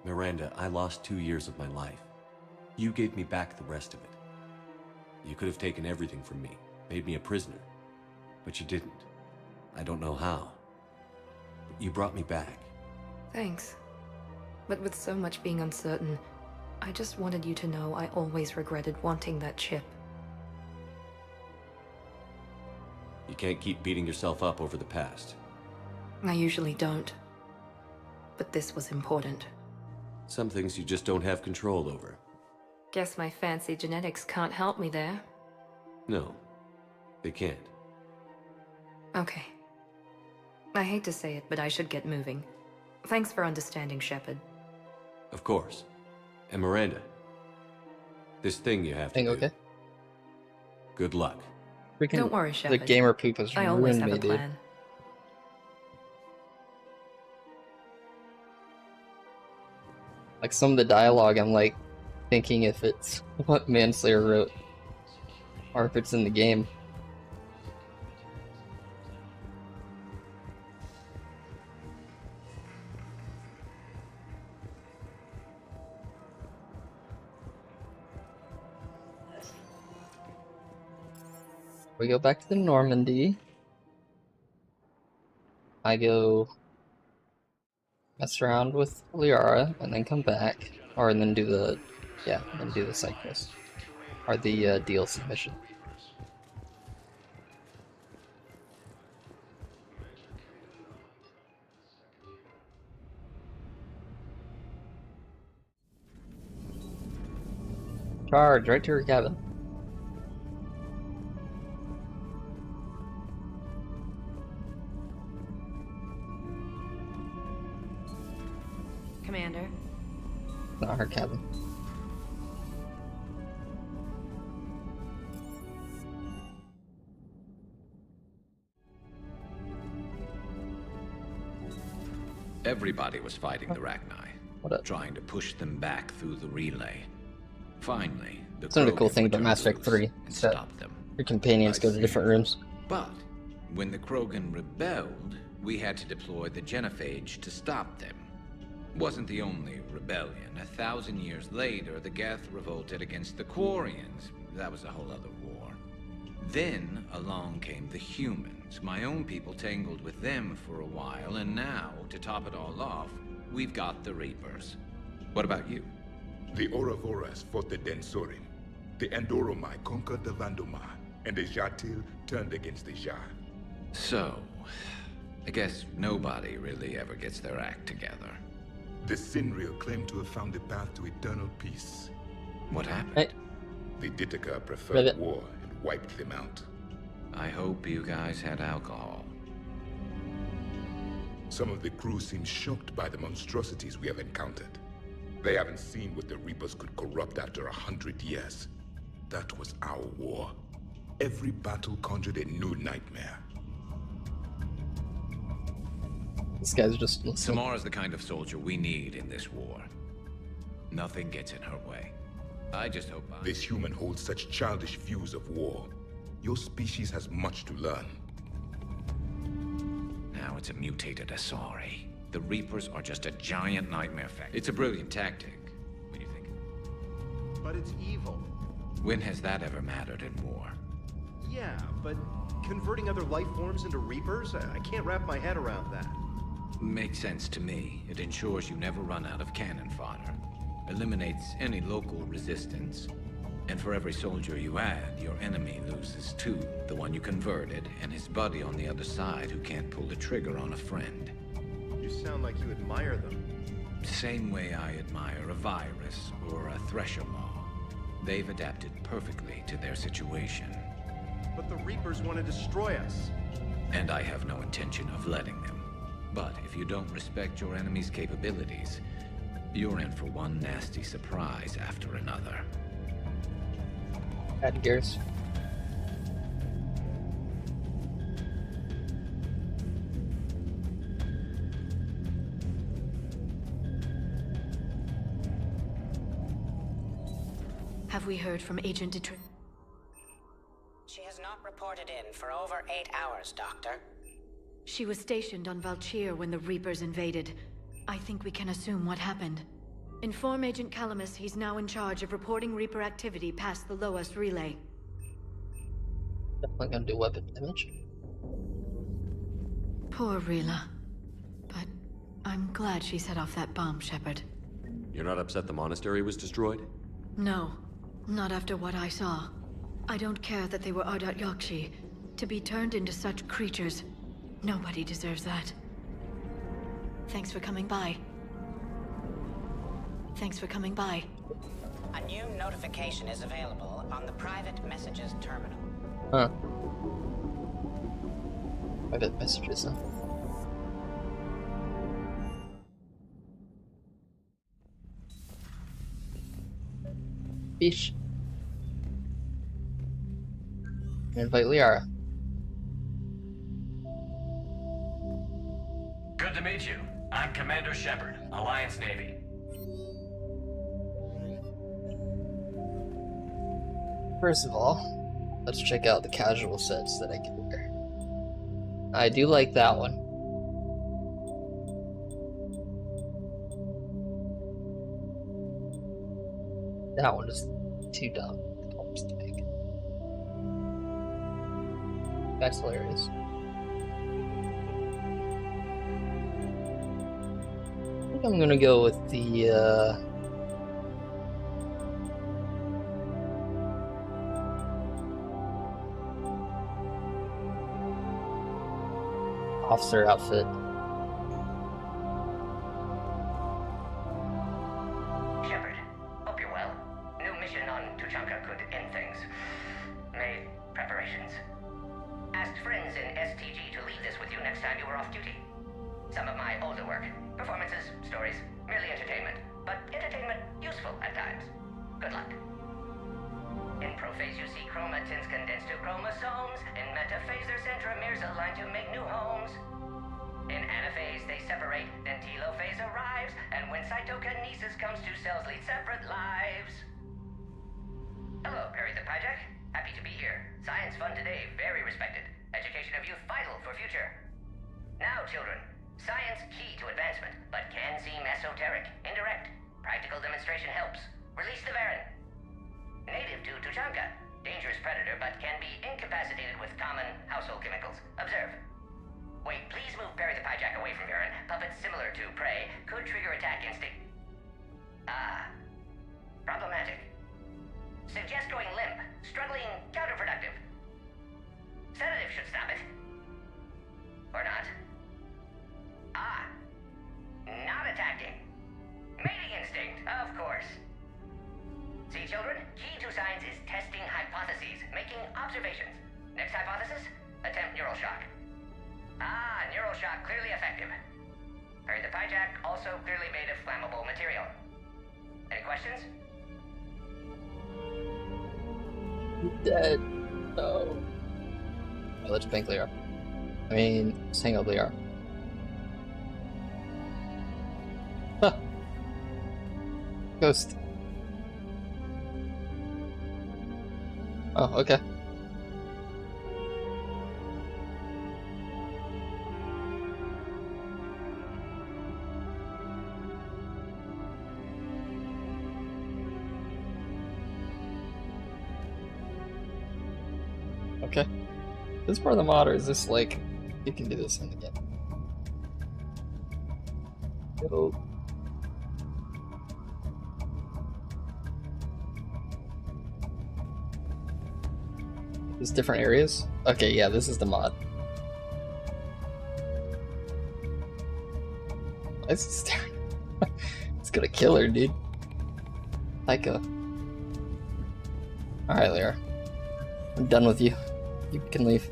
Miranda, I lost 2 years of my life. You gave me back the rest of it. You could have taken everything from me, made me a prisoner. But you didn't. I don't know how. But you brought me back. Thanks. But with so much being uncertain, I just wanted you to know I always regretted wanting that chip. You can't keep beating yourself up over the past. I usually don't. But this was important. Some things you just don't have control over. Guess my fancy genetics can't help me there. No, they can't. Okay. I hate to say it, but I should get moving. Thanks for understanding, Shepard. Of course. And Miranda, this thing you have to do. Okay? Good luck. Freaking Don't worry, Shepard. The gamer poop has I always ruined have me, a dude. plan. Like some of the dialogue, I'm like thinking if it's what Manslayer wrote or if it's in the game. We go back to the Normandy. I go mess around with Liara and then come back, or and then do the, yeah, and then do the side quest, or the DLC mission. Charge right to your cabin. Commander. Not her cabin. Everybody was fighting the Rachni, trying to push them back through the relay. Finally, the It's another cool Krogan thing were about turned Mass Effect loose 3. and Is that stopped them. your companions go to different rooms. But when the Krogan rebelled, we had to deploy the genophage to stop them. Wasn't the only rebellion. 1,000 years later, the Geth revolted against the Quarians. That was a whole other war. Then along came the humans. My own people tangled with them for a while, and now, to top it all off, we've got the Reapers. What about you? The Ouroboros fought the Densorin. The Andoromai conquered the Vandomai, and the Jatil turned against the Jar. So, I guess nobody really ever gets their act together. The Sinreal claimed to have found the path to eternal peace. What happened? Hey. The Ditaka preferred war and wiped them out. I hope you guys had alcohol. Some of the crew seem shocked by the monstrosities we have encountered. They haven't seen what the Reapers could corrupt after 100 years. That was our war. Every battle conjured a new nightmare. This guy's just listening. Samara's the kind of soldier we need in this war. Nothing gets in her way. I just hope This human holds such childish views of war. Your species has much to learn. Now it's a mutated Asari. The Reapers are just a giant nightmare factory. It's a brilliant tactic, when you think. But it's evil. When has that ever mattered in war? Yeah, but converting other life forms into Reapers? I can't wrap my head around that. Makes sense to me. It ensures you never run out of cannon fodder. Eliminates any local resistance. And for every soldier you add, your enemy loses two. The one you converted, and his buddy on the other side who can't pull the trigger on a friend. You sound like you admire them. Same way I admire a virus or a thresher maw. They've adapted perfectly to their situation. But the Reapers want to destroy us. And I have no intention of letting them. But if you don't respect your enemy's capabilities, you're in for one nasty surprise after another. Add gears. Have we heard from Agent Detroit? She has not reported in for over 8 hours, Doctor. She was stationed on Valchir when the Reapers invaded. I think we can assume what happened. Inform Agent Calamus he's now in charge of reporting Reaper activity past the Loas relay. Definitely gonna do weapon damage. Poor Rila. But I'm glad she set off that bomb, Shepard. You're not upset the monastery was destroyed? No, not after what I saw. I don't care that they were Ardat Yakshi. To be turned into such creatures, nobody deserves that. Thanks for coming by. Thanks for coming by. A new notification is available on the private messages terminal. Huh. Private messages, huh? Fish. Invite Liara. Good to meet you. I'm Commander Shepard, Alliance Navy. First of all, let's check out the casual sets that I can wear. I do like that one. That one is too dumb. That's hilarious. I think I'm gonna go with the officer outfit. Shepard, hope you're well. New mission on Tuchanka could end things. Made preparations. Asked friends in STG to leave this with you next time you were off duty. Some of my older work. Performances, stories, merely entertainment. But entertainment useful at times. Good luck. In prophase you see chromatins condensed to chromosomes. In metaphase their centromeres align to make new homes. In anaphase they separate, then telophase arrives. And when cytokinesis comes, two cells lead separate lives. Hello, Perry the Pyjack. Happy to be here. Science fun today, very respected. Education of youth vital for future. Now, children, science key to advancement, but can seem esoteric, indirect. Practical demonstration helps. Release the Varen. Native to Tuchanka. Dangerous predator, but can be incapacitated with common household chemicals. Observe. Wait, please move Perry the Pyjack away from Varen. Puppets similar to prey could trigger attack instinct. Ah. Problematic. Suggest going limp. Struggling counterproductive. Sedative should stop it. Or not. Ah. Not attacking. Mating instinct, of course. See, children? Key to science is testing hypotheses, making observations. Next hypothesis? Attempt neural shock. Ah, neural shock clearly effective. Perry the Pyjack also clearly made of flammable material. Any questions? Dead. Oh. Oh, let's bank Liara. I mean, hang up Liara. Huh. Ghost. Oh, okay. Okay. This part of the mod, or is this like you can do this in the game? Yo. There's different areas? Okay, yeah, this is the mod. Why is it staring? It's gonna kill her, dude. Psycho. Alright, Lyra. I'm done with you. You can leave.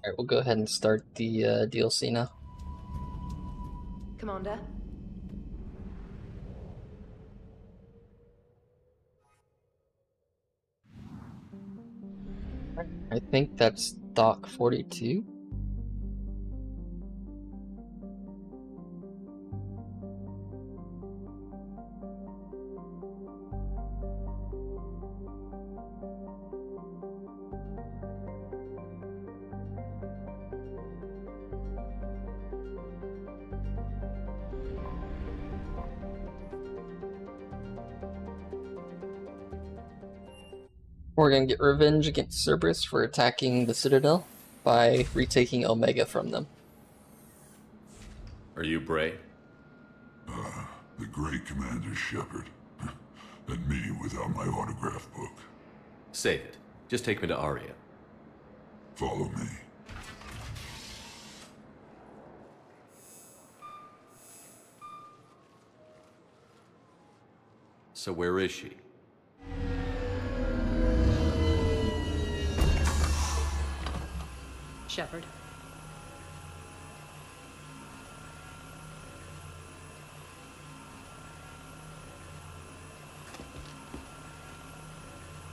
Alright, we'll go ahead and start the DLC now. Commander? I think that's Dock 42. We're gonna get revenge against Cerberus for attacking the Citadel by retaking Omega from them. Are you Bray? The great Commander Shepard. And me without my autograph book. Save it. Just take me to Aria. Follow me. So where is she? Shepard.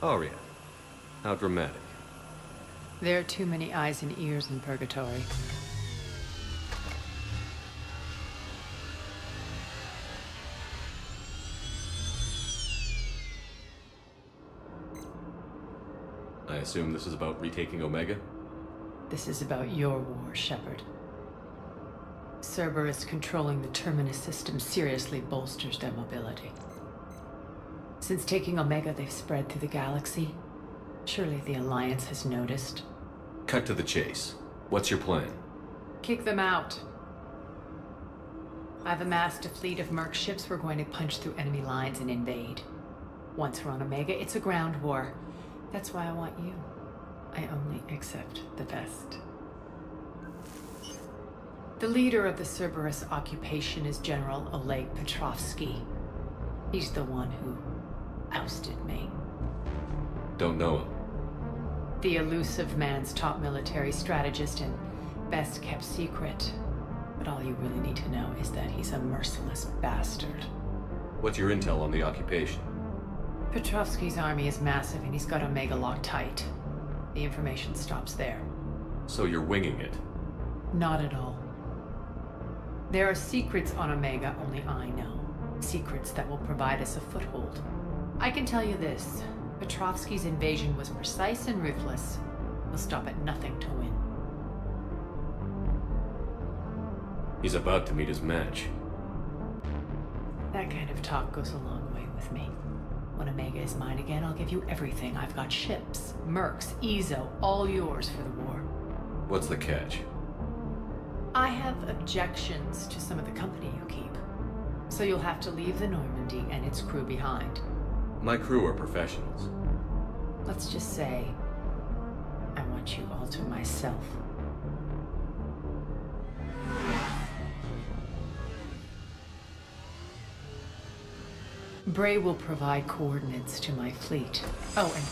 Aria. How dramatic. There are too many eyes and ears in Purgatory. I assume this is about retaking Omega? This is about your war, Shepard. Cerberus controlling the Terminus system seriously bolsters their mobility. Since taking Omega, they've spread through the galaxy. Surely the Alliance has noticed. Cut to the chase. What's your plan? Kick them out. I've amassed a fleet of merc ships. We're going to punch through enemy lines and invade. Once we're on Omega, it's a ground war. That's why I want you. I only accept the best. The leader of the Cerberus occupation is General Oleg Petrovsky. He's the one who ousted me. Don't know him. The elusive man's top military strategist and best kept secret. But all you really need to know is that he's a merciless bastard. What's your intel on the occupation? Petrovsky's army is massive and he's got Omega locked tight. The information stops there. So you're winging it? Not at all. There are secrets on Omega only I know. Secrets that will provide us a foothold. I can tell you this. Petrovsky's invasion was precise and ruthless. He'll stop at nothing to win. He's about to meet his match. That kind of talk goes a long way with me. When Omega is mine again, I'll give you everything. I've got ships, mercs, Ezo, all yours for the war. What's the catch? I have objections to some of the company you keep. So you'll have to leave the Normandy and its crew behind. My crew are professionals. Let's just say, I want you all to myself. Bray will provide coordinates to my fleet. Oh, and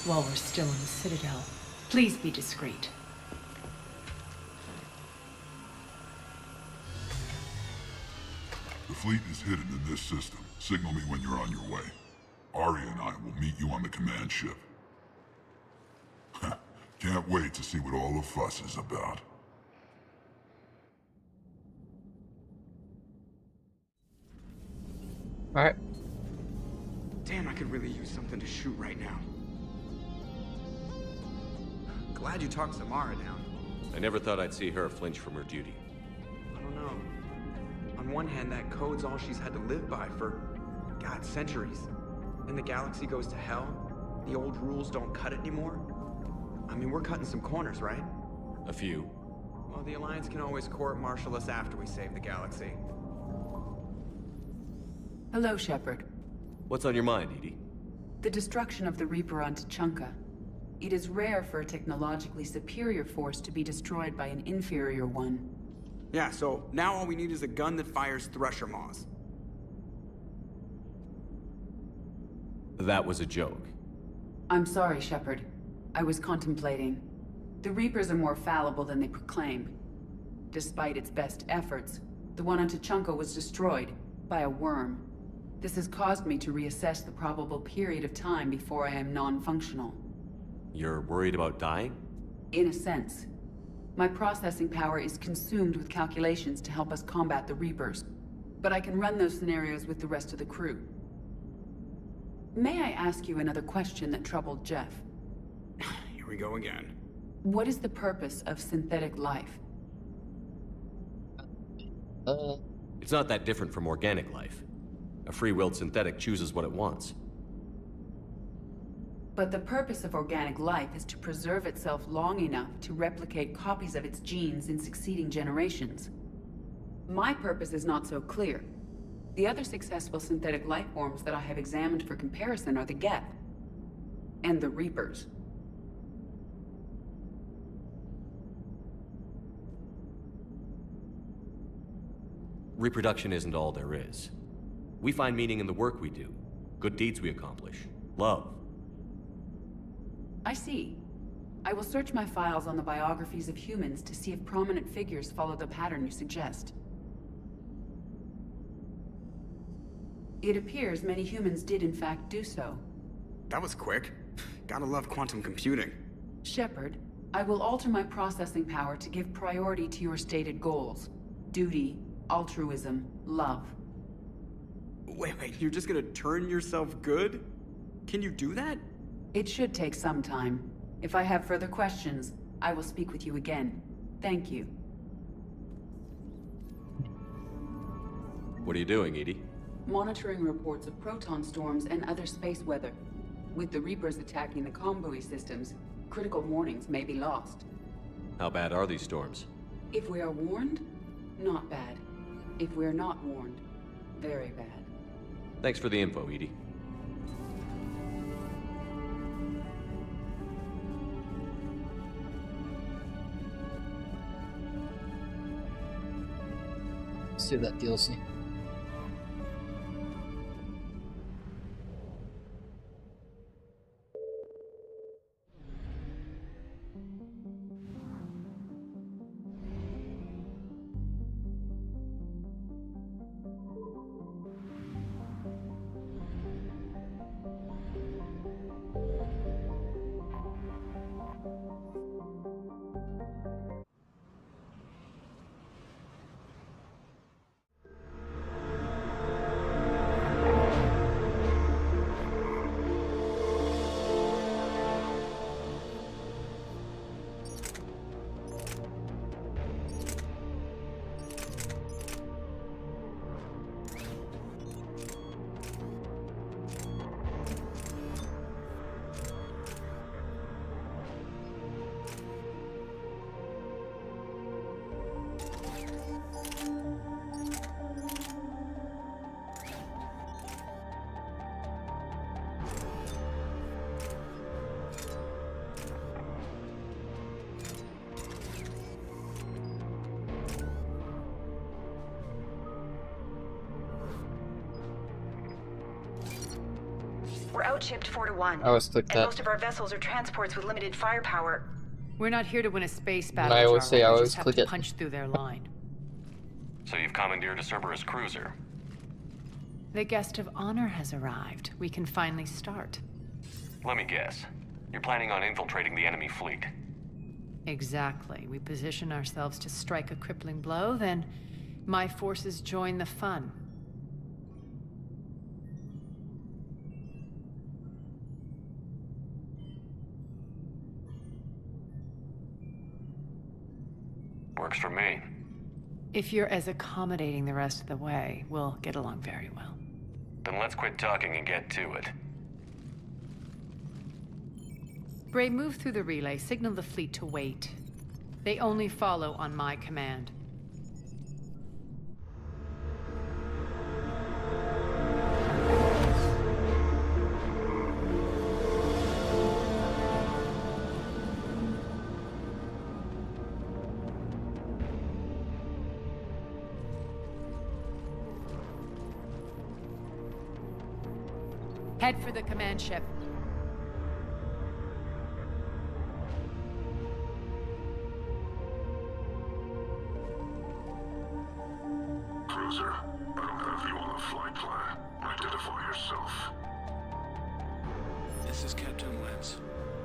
while we're still in the Citadel, please be discreet. The fleet is hidden in this system. Signal me when you're on your way. Arya and I will meet you on the command ship. Can't wait to see what all the fuss is about. Alright. Damn, I could really use something to shoot right now. Glad you talked Samara down. I never thought I'd see her flinch from her duty. I don't know. On one hand, that code's all she's had to live by for, God, centuries. And the galaxy goes to hell. The old rules don't cut it anymore. I mean, we're cutting some corners, right? A few. Well, the Alliance can always court-martial us after we save the galaxy. Hello, Shepard. What's on your mind, Edie? The destruction of the Reaper on Tuchanka. It is rare for a technologically superior force to be destroyed by an inferior one. Yeah, so now all we need is a gun that fires thresher maws. That was a joke. I'm sorry, Shepard. I was contemplating. The Reapers are more fallible than they proclaim. Despite its best efforts, the one on Tuchanka was destroyed by a worm. This has caused me to reassess the probable period of time before I am non-functional. You're worried about dying? In a sense. My processing power is consumed with calculations to help us combat the Reapers. But I can run those scenarios with the rest of the crew. May I ask you another question that troubled Jeff? Here we go again. What is the purpose of synthetic life? It's not that different from organic life. A free-willed synthetic chooses what it wants. But the purpose of organic life is to preserve itself long enough to replicate copies of its genes in succeeding generations. My purpose is not so clear. The other successful synthetic life forms that I have examined for comparison are the Geth and the Reapers. Reproduction isn't all there is. We find meaning in the work we do, good deeds we accomplish, love. I see. I will search my files on the biographies of humans to see if prominent figures follow the pattern you suggest. It appears many humans did in fact do so. That was quick. Gotta love quantum computing. Shepard, I will alter my processing power to give priority to your stated goals. Duty, altruism, love. Wait, you're just gonna turn yourself good? Can you do that? It should take some time. If I have further questions, I will speak with you again. Thank you. What are you doing, Edie? Monitoring reports of proton storms and other space weather. With the Reapers attacking the comm buoy systems, critical warnings may be lost. How bad are these storms? If we are warned, not bad. If we're not warned, very bad. Thanks for the info, Edie. Let's do that DLC. We're outshipped 4-1. I always click and that. most of our vessels are transports with limited firepower. We're not here to win a space battle. I always say I We always just have click to it. punch through their line. So you've commandeered a Cerberus cruiser. The guest of honor has arrived. We can finally start. Let me guess. You're planning on infiltrating the enemy fleet. Exactly. We position ourselves to strike a crippling blow, then my forces join the fun. Works for me. If you're as accommodating the rest of the way, we'll get along very well. Then let's quit talking and get to it. Bray, move through the relay. Signal the fleet to wait. They only follow on my command. Head for the command ship. Cruiser, I don't have you on the flight plan. Identify yourself. This is Captain Wentz.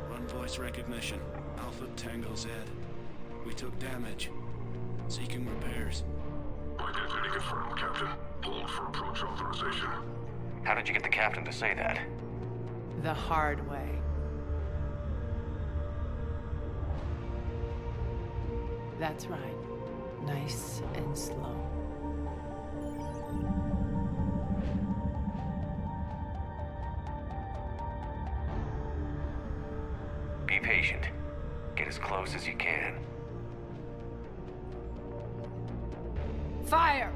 Run voice recognition. Alpha Tango Z. We took damage. Seeking repairs. Identity confirmed, Captain. Hold for approach authorization. How did you get the captain to say that? The hard way. That's right. Nice and slow. Be patient. Get as close as you can. Fire!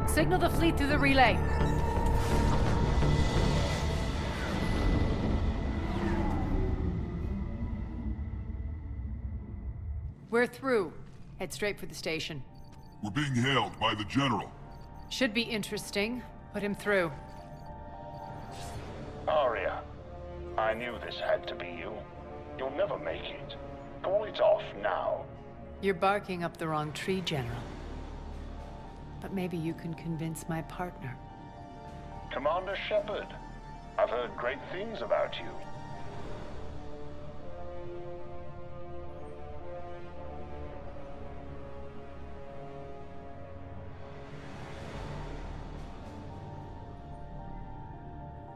Signal the fleet through the relay. We're through. Head straight for the station. We're being hailed by the General. Should be interesting. Put him through. Arya, I knew this had to be you. You'll never make it. Call it off now. You're barking up the wrong tree, General. But maybe you can convince my partner. Commander Shepard, I've heard great things about you.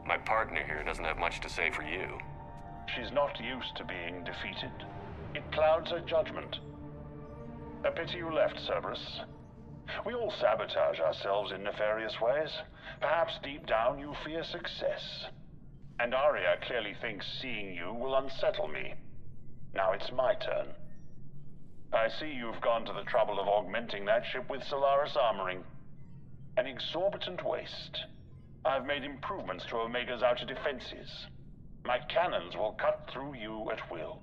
My partner here doesn't have much to say for you. She's not used to being defeated. It clouds her judgment. A pity you left, Cerberus. We all sabotage ourselves in nefarious ways. Perhaps deep down you fear success. And Arya clearly thinks seeing you will unsettle me. Now it's my turn. I see you've gone to the trouble of augmenting that ship with Solaris armoring. An exorbitant waste. I've made improvements to Omega's outer defenses. My cannons will cut through you at will.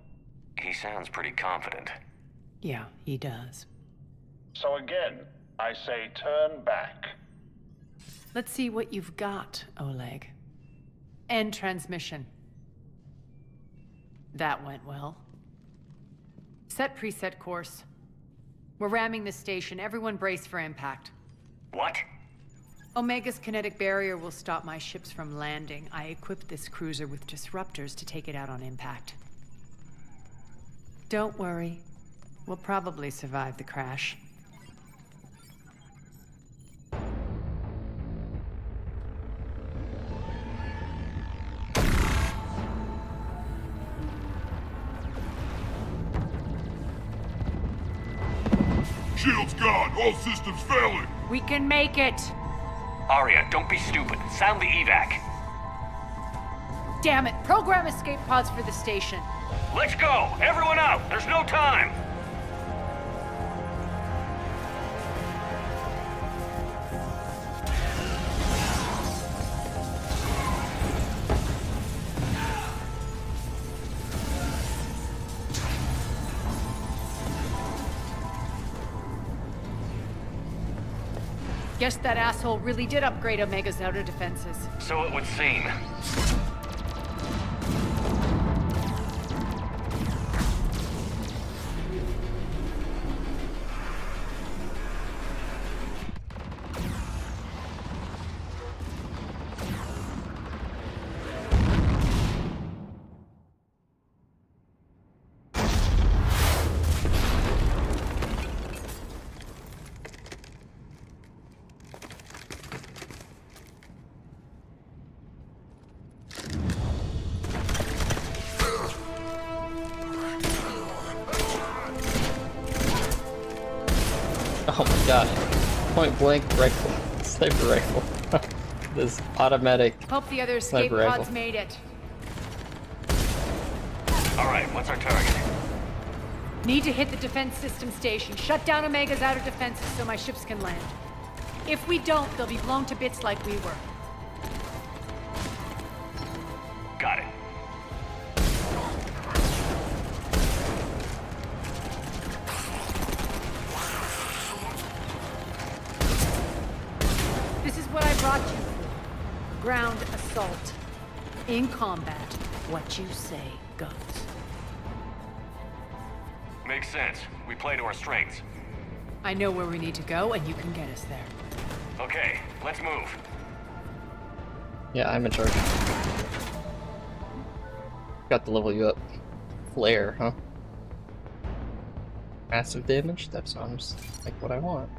He sounds pretty confident. Yeah, he does. So again, I say turn back. Let's see what you've got, Oleg. End transmission. That went well. Set preset course. We're ramming the station. Everyone brace for impact. What? Omega's kinetic barrier will stop my ships from landing. I equipped this cruiser with disruptors to take it out on impact. Don't worry. We'll probably survive the crash. Shields gone! All systems failing! We can make it! Arya, don't be stupid. Sound the evac. Damn it! Program escape pods for the station. Let's go! Everyone out! There's no time! Guess that asshole really did upgrade Omega's outer defenses. So it would seem. Oh my god. Point blank rifle. Sniper rifle. This automatic Hope the other escape sniper pods rifle. made it. Alright, what's our target? Need to hit the defense system station. Shut down Omega's outer defenses so my ships can land. If we don't, they'll be blown to bits like we were. Got it. In combat, what you say goes. Makes sense. We play to our strengths. I know where we need to go, and you can get us there. Okay, let's move. Yeah, I'm in charge. Got to level you up. Flare, huh? Massive damage? That sounds like what I want.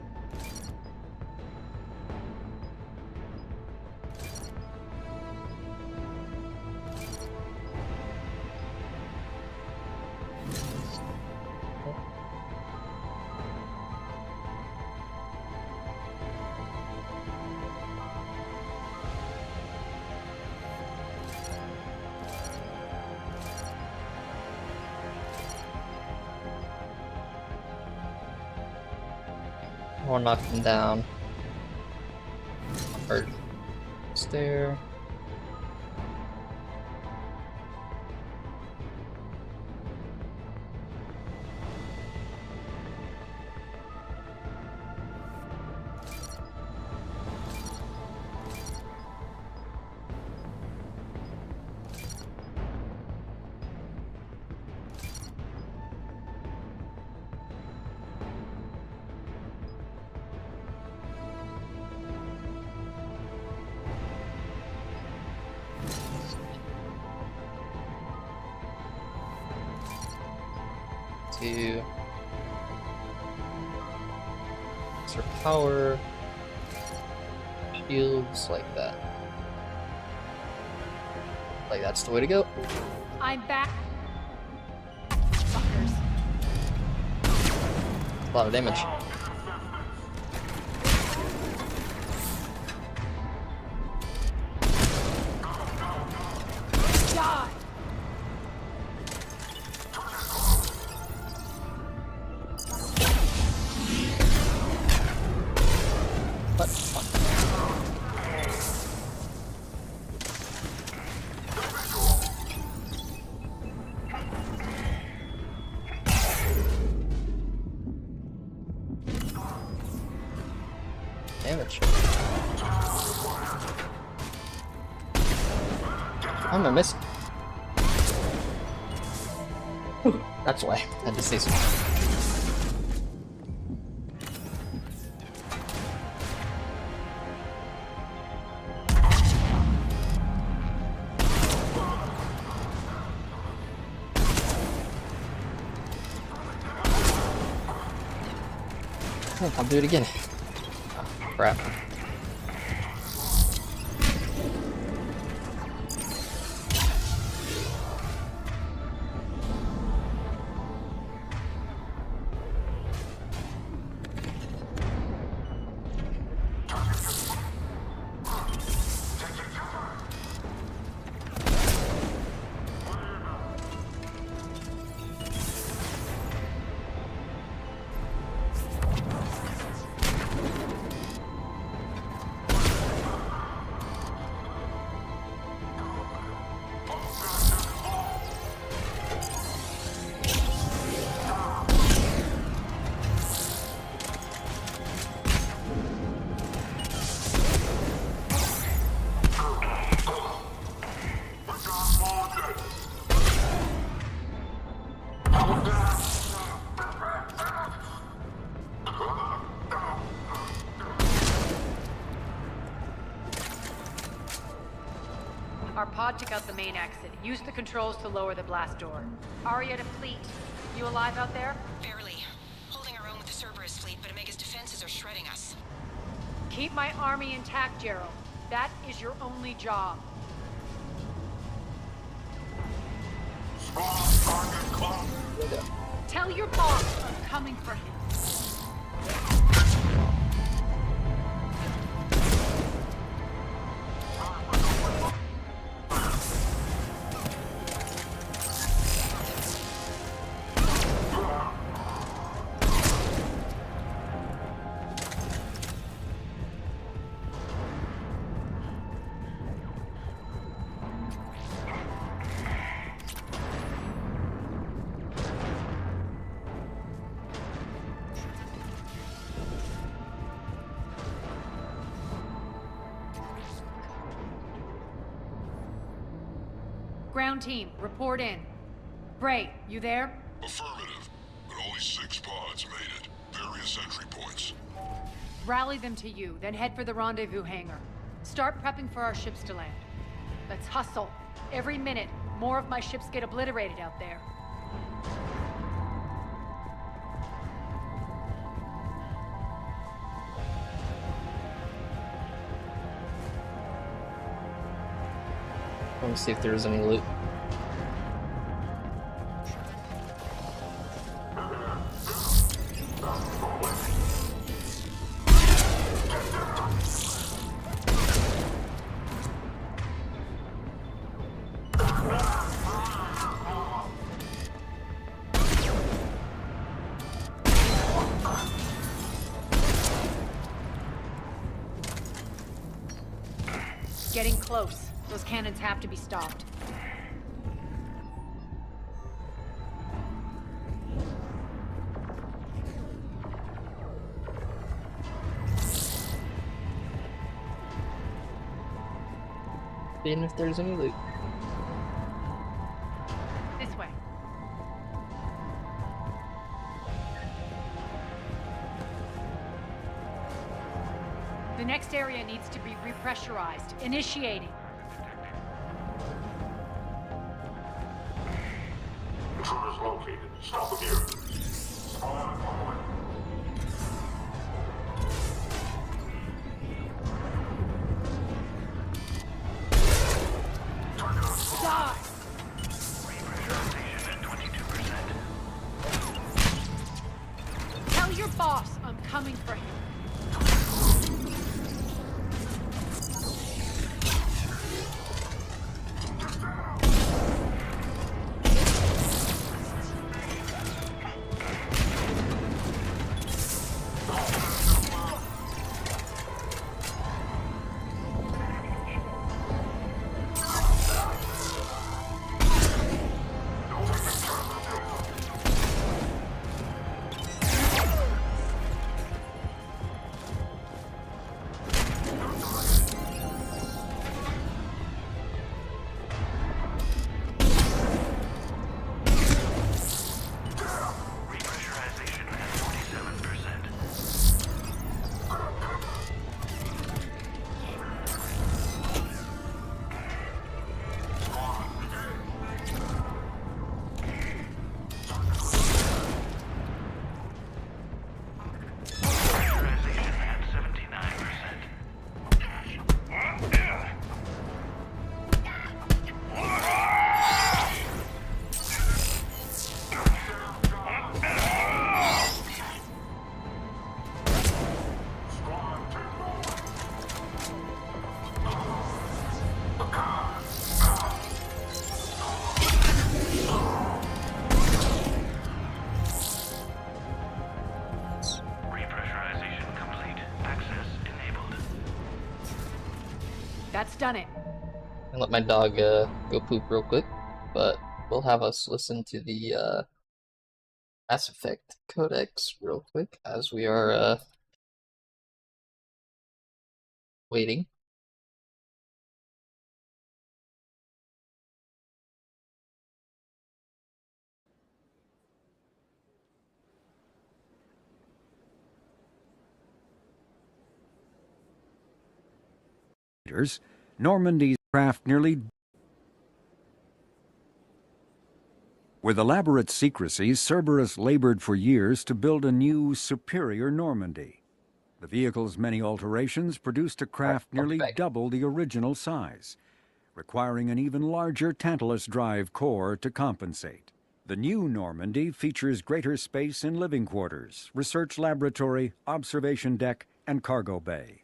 Or knock them down. Or stair. To extra power, shields like that. Like that's the way to go. I'm back. Fuckers. A lot of damage. Die. Damage. I'm gonna miss. That's why I had to say something. I'll do it again. Oh, crap. Our pod took out the main exit. Use the controls to lower the blast door. Arya to fleet. You alive out there? Barely. Holding our own with the Cerberus fleet, but Omega's defenses are shredding us. Keep my army intact, Gerald. That is your only job. Tell your boss I'm coming for him. ground team, report in. Bray, you there? Affirmative, but only 6 pods made it. Various entry points. Rally them to you, then head for the rendezvous hangar. Start prepping for our ships to land. Let's hustle. Every minute, more of my ships get obliterated out there. Let me see if there's any loot. Getting close. Those cannons have to be stopped. Seeing if there's any loot. This way. The next area needs to be repressurized. Initiating. Intruders located. Stop them here. Spawn on the way. Die! Repressurization at 22%. Tell your boss I'm coming for him. That's done it. And let my dog go poop real quick, but we'll have us listen to the Mass Effect Codex real quick as we are waiting. Normandy's craft nearly. With elaborate secrecy, Cerberus labored for years to build a new, superior Normandy. The vehicle's many alterations produced a craft nearly double the original size, requiring an even larger Tantalus drive core to compensate. The new Normandy features greater space in living quarters, research laboratory, observation deck, and cargo bay.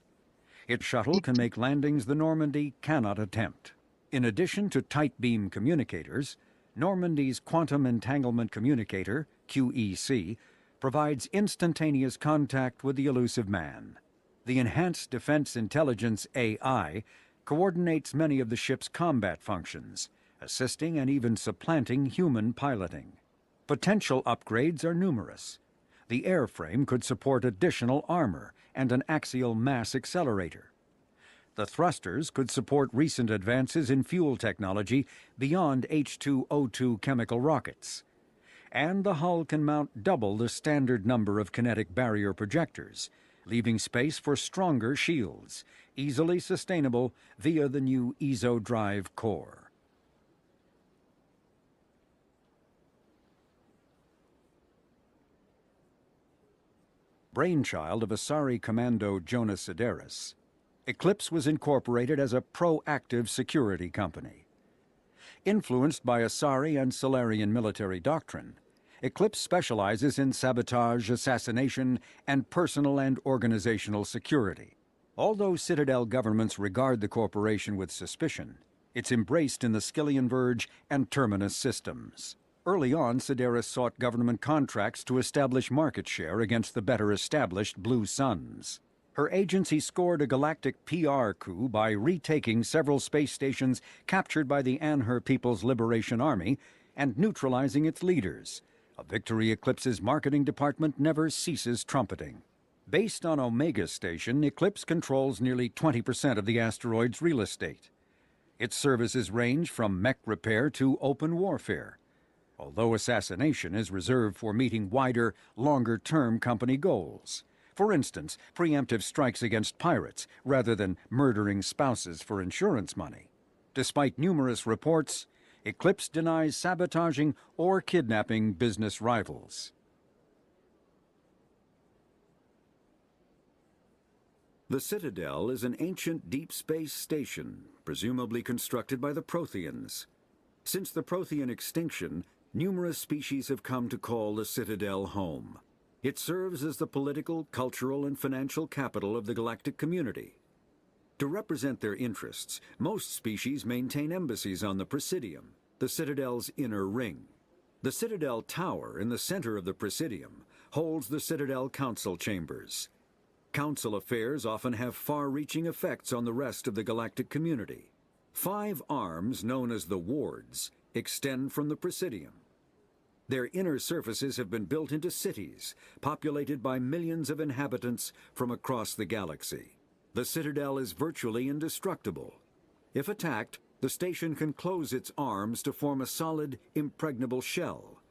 Its shuttle can make landings the Normandy cannot attempt. In addition to tight beam communicators, Normandy's Quantum Entanglement Communicator, QEC, provides instantaneous contact with the elusive man. The Enhanced Defense Intelligence AI coordinates many of the ship's combat functions, assisting and even supplanting human piloting. Potential upgrades are numerous. The airframe could support additional armor and an axial mass accelerator. The thrusters could support recent advances in fuel technology beyond H2O2 chemical rockets. And the hull can mount double the standard number of kinetic barrier projectors, leaving space for stronger shields, easily sustainable via the new EZO drive core. Brainchild of Asari Commando Jonas Sideris, Eclipse was incorporated as a proactive security company. Influenced by Asari and Solarian military doctrine, Eclipse specializes in sabotage, assassination, and personal and organizational security. Although Citadel governments regard the corporation with suspicion, it's embraced in the Skillian Verge and Terminus systems. Early on, Sideris sought government contracts to establish market share against the better-established Blue Suns. Her agency scored a galactic PR coup by retaking several space stations captured by the Anhur People's Liberation Army and neutralizing its leaders, a victory Eclipse's marketing department never ceases trumpeting. Based on Omega Station, Eclipse controls nearly 20% of the asteroid's real estate. Its services range from mech repair to open warfare, although assassination is reserved for meeting wider, longer-term company goals. For instance, preemptive strikes against pirates rather than murdering spouses for insurance money. Despite numerous reports, Eclipse denies sabotaging or kidnapping business rivals. The Citadel is an ancient deep space station, presumably constructed by the Protheans. Since the Prothean extinction, numerous species have come to call the Citadel home. It serves as the political, cultural, and financial capital of the galactic community. To represent their interests, most species maintain embassies on the Presidium, the Citadel's inner ring. The Citadel Tower in the center of the Presidium holds the Citadel Council chambers. Council affairs often have far-reaching effects on the rest of the galactic community. 5 arms, known as the wards, extend from the Presidium. Their inner surfaces have been built into cities, populated by millions of inhabitants from across the galaxy. The Citadel is virtually indestructible. If attacked, the station can close its arms to form a solid, impregnable shell.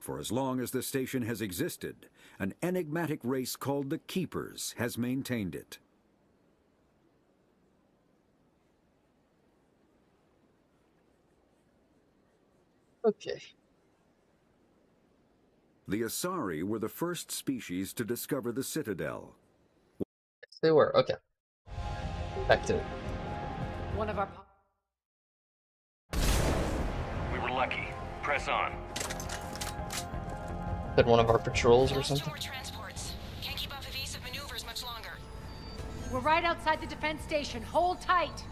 For as long as the station has existed, an enigmatic race called the Keepers has maintained it. Okay. The Asari were the first species to discover the Citadel. Yes, they were. Okay. Back to it. One of our... We were lucky. Press on. Did one of our patrols or something? Can't keep up evasive maneuvers much longer. We're right outside the defense station. Hold tight.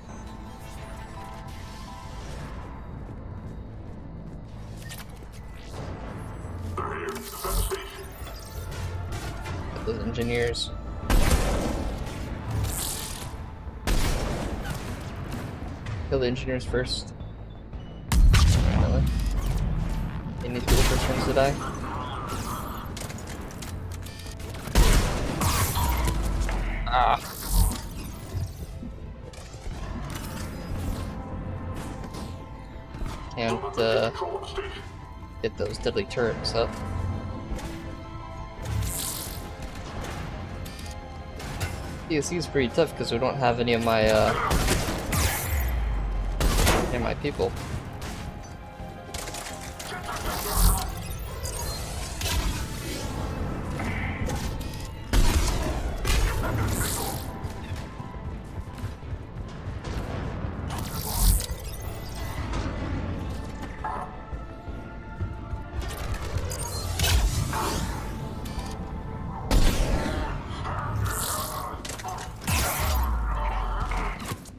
Those engineers. Kill the engineers first. Really? They need to be the first ones to die. Ah. Can't get those deadly turrets up. DSC is pretty tough because we don't have any of my people.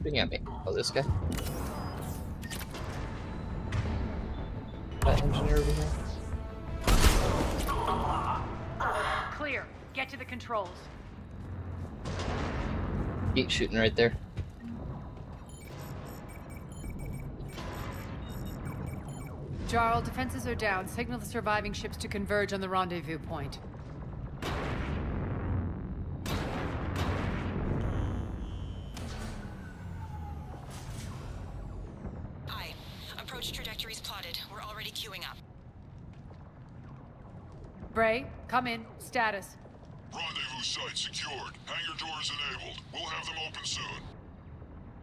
Shooting at me. Oh, this guy. That engineer over here. Clear. Get to the controls. Keep shooting right there. Jarl, defenses are down. Signal the surviving ships to converge on the rendezvous point. Bray, come in. Status. Rendezvous site secured. Hangar doors enabled. We'll have them open soon.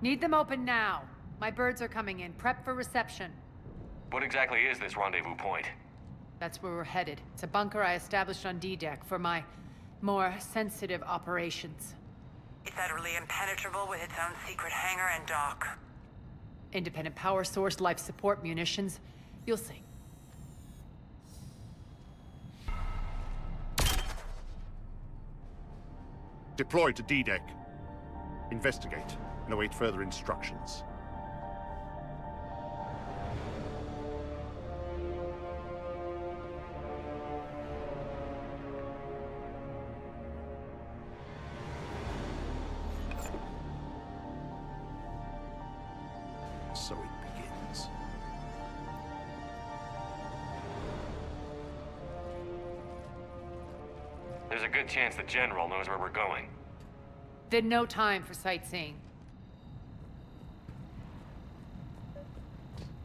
Need them open now. My birds are coming in. Prep for reception. What exactly is this rendezvous point? That's where we're headed. It's a bunker I established on D-Deck for my more sensitive operations. It's utterly impenetrable with its own secret hangar and dock. Independent power source, life support, munitions. You'll see. Deploy to D-Deck. Investigate and await further instructions. So it begins. There's a good chance the General knows where we're going. Then no time for sightseeing.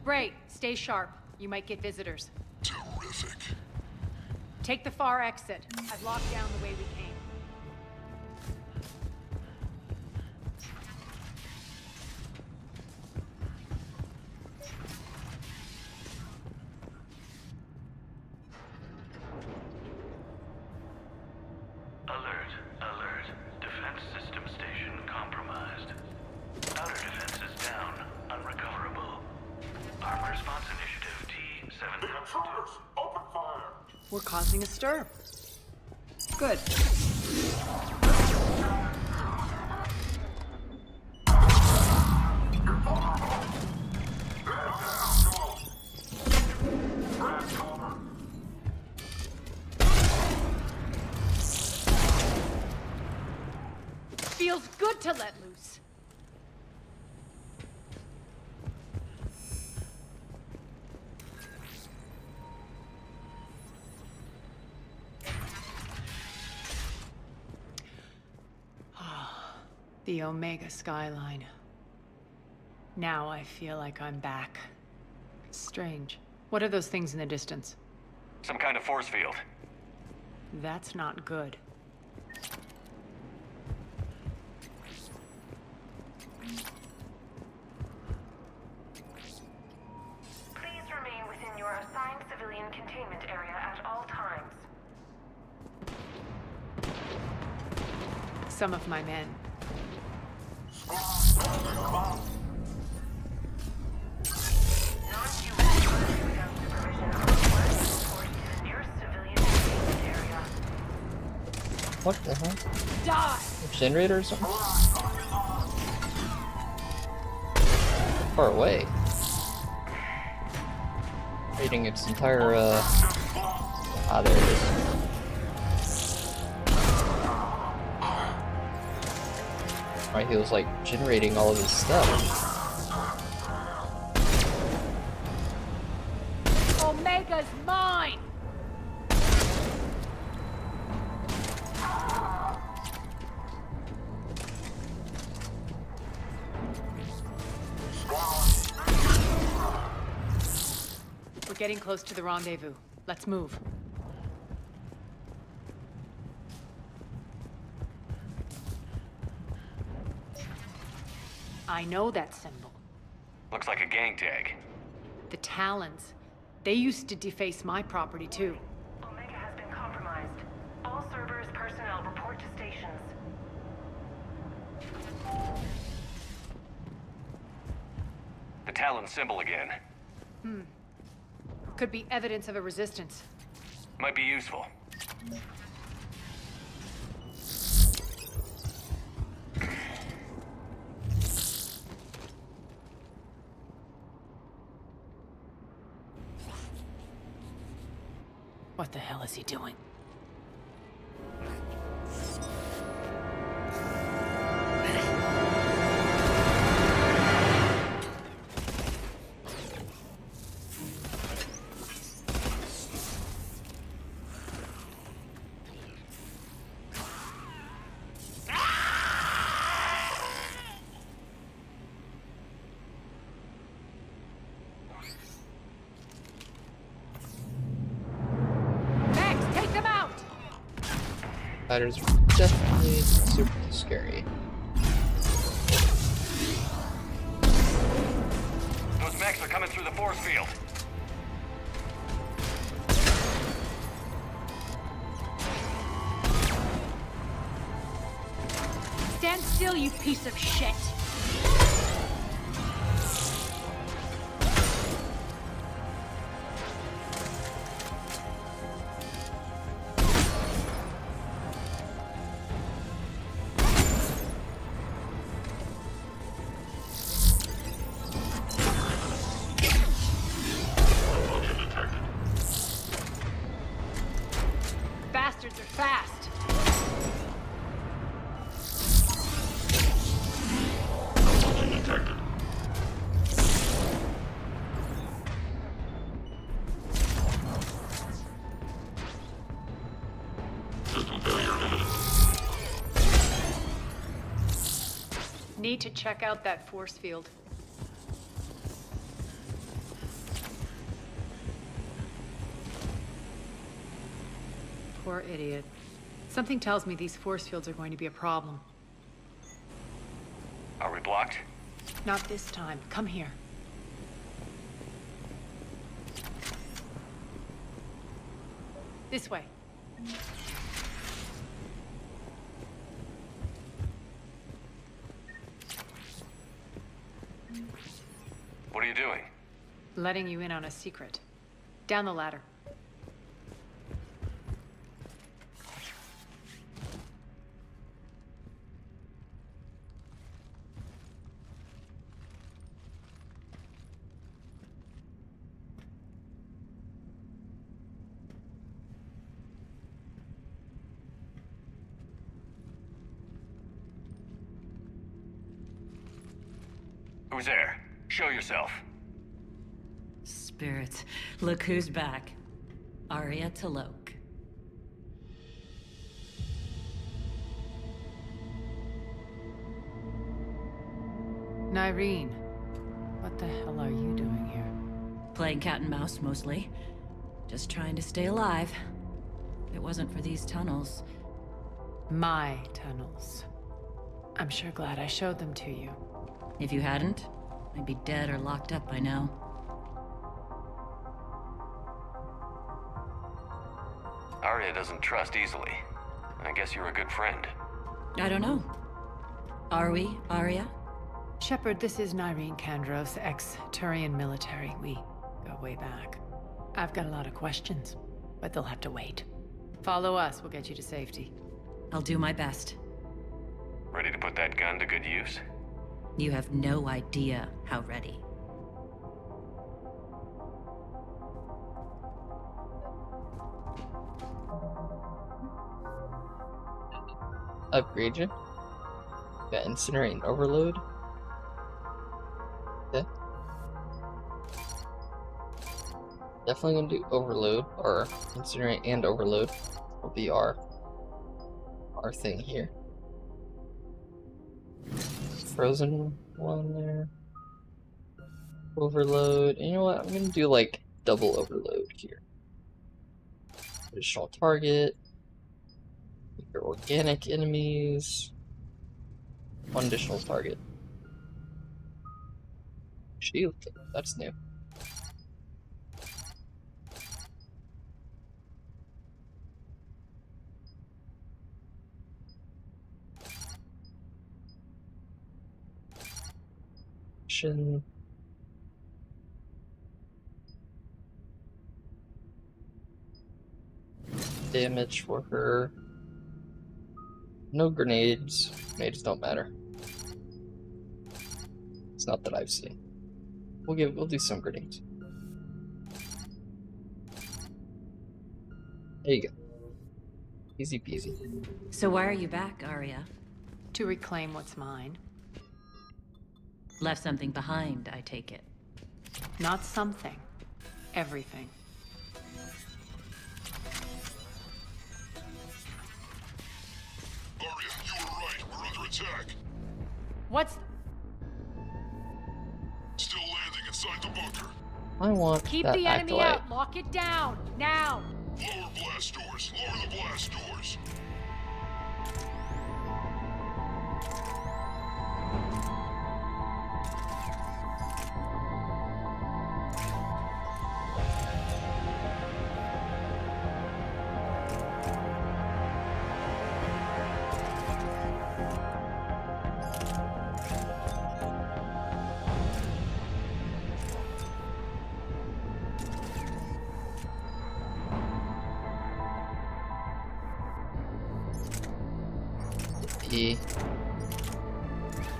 Bray, stay sharp. You might get visitors. Terrific. Take the far exit. I've locked down the way we came. Alert, alert. Defense system station compromised. Outer defenses down, unrecoverable. Armed response initiative T-7. Intruders! Open fire! We're causing a stir. Good. Feels good to let loose. The Omega skyline. Now I feel like I'm back. It's strange. What are those things in the distance? Some kind of force field. That's not good. Please remain within your assigned civilian containment area at all times. Some of my men. What the hell? Die! A generator or something? Far away. Raiding its entire, Ah, there it is. Right, he was, like, generating all of his stuff. Omega's mine! We're getting close to the rendezvous. Let's move. I know that symbol. Looks like a gang tag. The Talons. They used to deface my property too. Omega has been compromised. All Cerberus personnel report to stations. The Talon symbol again. Could be evidence of a resistance. Might be useful. What the hell is he doing? Take them Spiders are definitely super scary. Those mechs are coming through the force field. Stand still, you piece of shit! Bastards are fast! Need to check out that force field. Poor idiot. Something tells me these force fields are going to be a problem. Are we blocked? Not this time. Come here. This way. What are you doing? Letting you in on a secret. Down the ladder. Who's there? Show yourself. Spirits, look who's back. Arya Talok. Nyreen, what the hell are you doing here? Playing cat and mouse, mostly. Just trying to stay alive. If it wasn't for these tunnels. My tunnels. I'm sure glad I showed them to you. If you hadn't, I'd be dead or locked up by now. Arya doesn't trust easily. I guess you're a good friend. I don't know. Are we, Arya? Shepard, this is Nyreen Kandros, ex-Turian military. We go way back. I've got a lot of questions, but they'll have to wait. Follow us, we'll get you to safety. I'll do my best. Ready to put that gun to good use? You have no idea how ready. Upgrade you. Got Incinerate and Overload. Okay. Definitely gonna do Overload, or Incinerate and Overload. Will be our thing here. Frozen one there. Overload. And you know what? I'm gonna do like double overload here. Additional target. Your organic enemies. One additional target. Shield. That's new. Damage for her. No grenades. Grenades don't matter. It's not that I've seen. We'll do some grenades. There you go. Easy peasy. So why are you back, Arya? To reclaim what's mine. Left something behind, I take it. Not something. Everything. Arya, you were right. We're under attack. What's... Still landing inside the bunker. I want Keep that the enemy acolyte. out! Lock it down! Now! Lower blast doors. Lower the blast doors.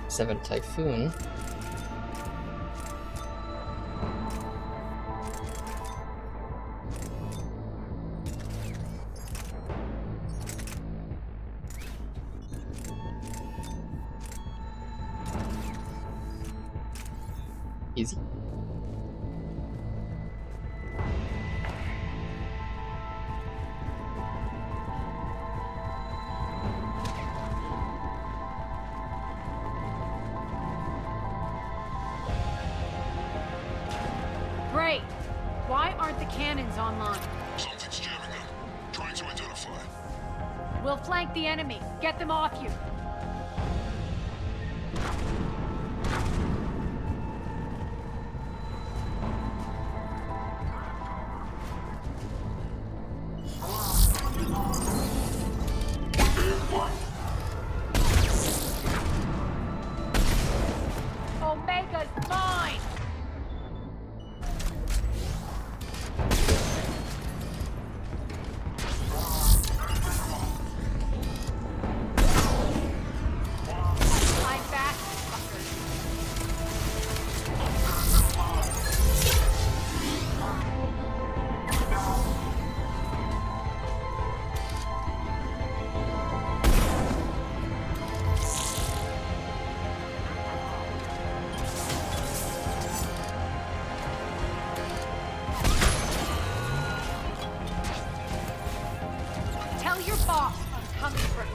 7 Typhoon. Easy. Great. Why aren't the cannons online? Something's jamming them. Trying to identify. We'll flank the enemy. Get them off you. Omega's mine! I'm back, fuckers. Tell your boss I'm coming for him.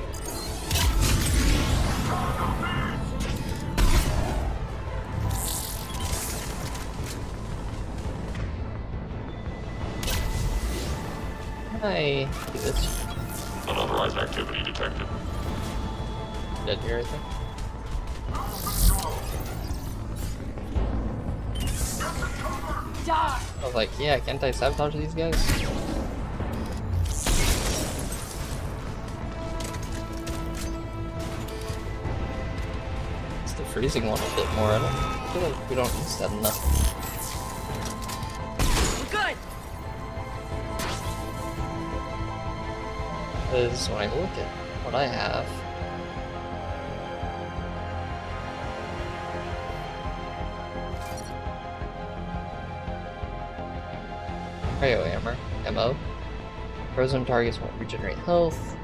Hi. Do this. Unauthorized activity detected. Did you hear anything? Die! I was like, yeah, can't I sabotage these guys? It's the freezing one a bit more. I feel like we don't use that enough. Good! Because when I look at what I have, Cryo Hammer, MO. Frozen targets won't regenerate health.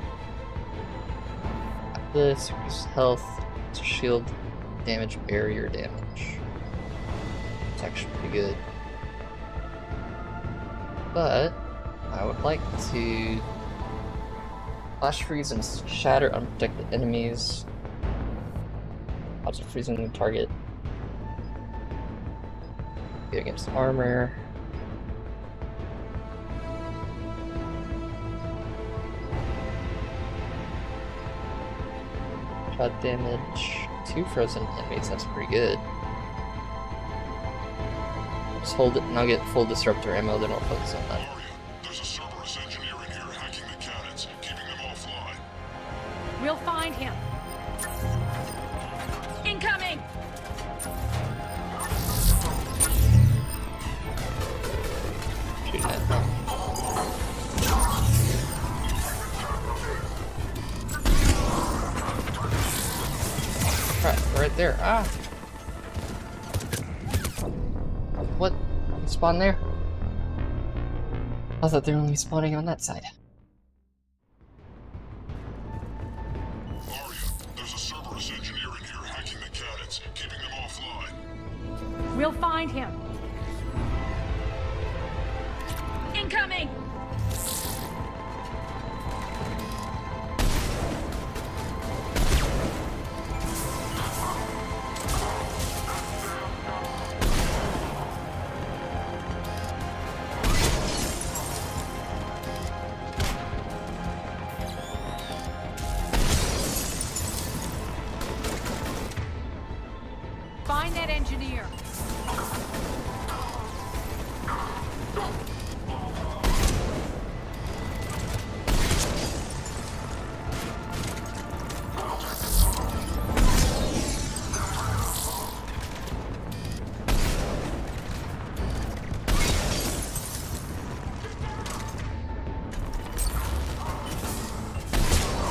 This increases health, shield damage, barrier damage. It's actually pretty good. But I would like to flash freeze and shatter unprotected enemies. Also freezing the target. Good against armor. Shot damage. 2 frozen enemies, that's pretty good. Just hold it and I'll get full disruptor ammo, then I'll focus on that. There's a Cerberus engineer in here hacking the cannons, keeping them offline. We'll find him. Incoming! Shoot that. Right there. Ah! What? You spawn there? I thought they were only spawning on that side. There's a Cerberus engineer in here hacking the cannons, keeping them offline. We'll find him. Incoming! Find that engineer.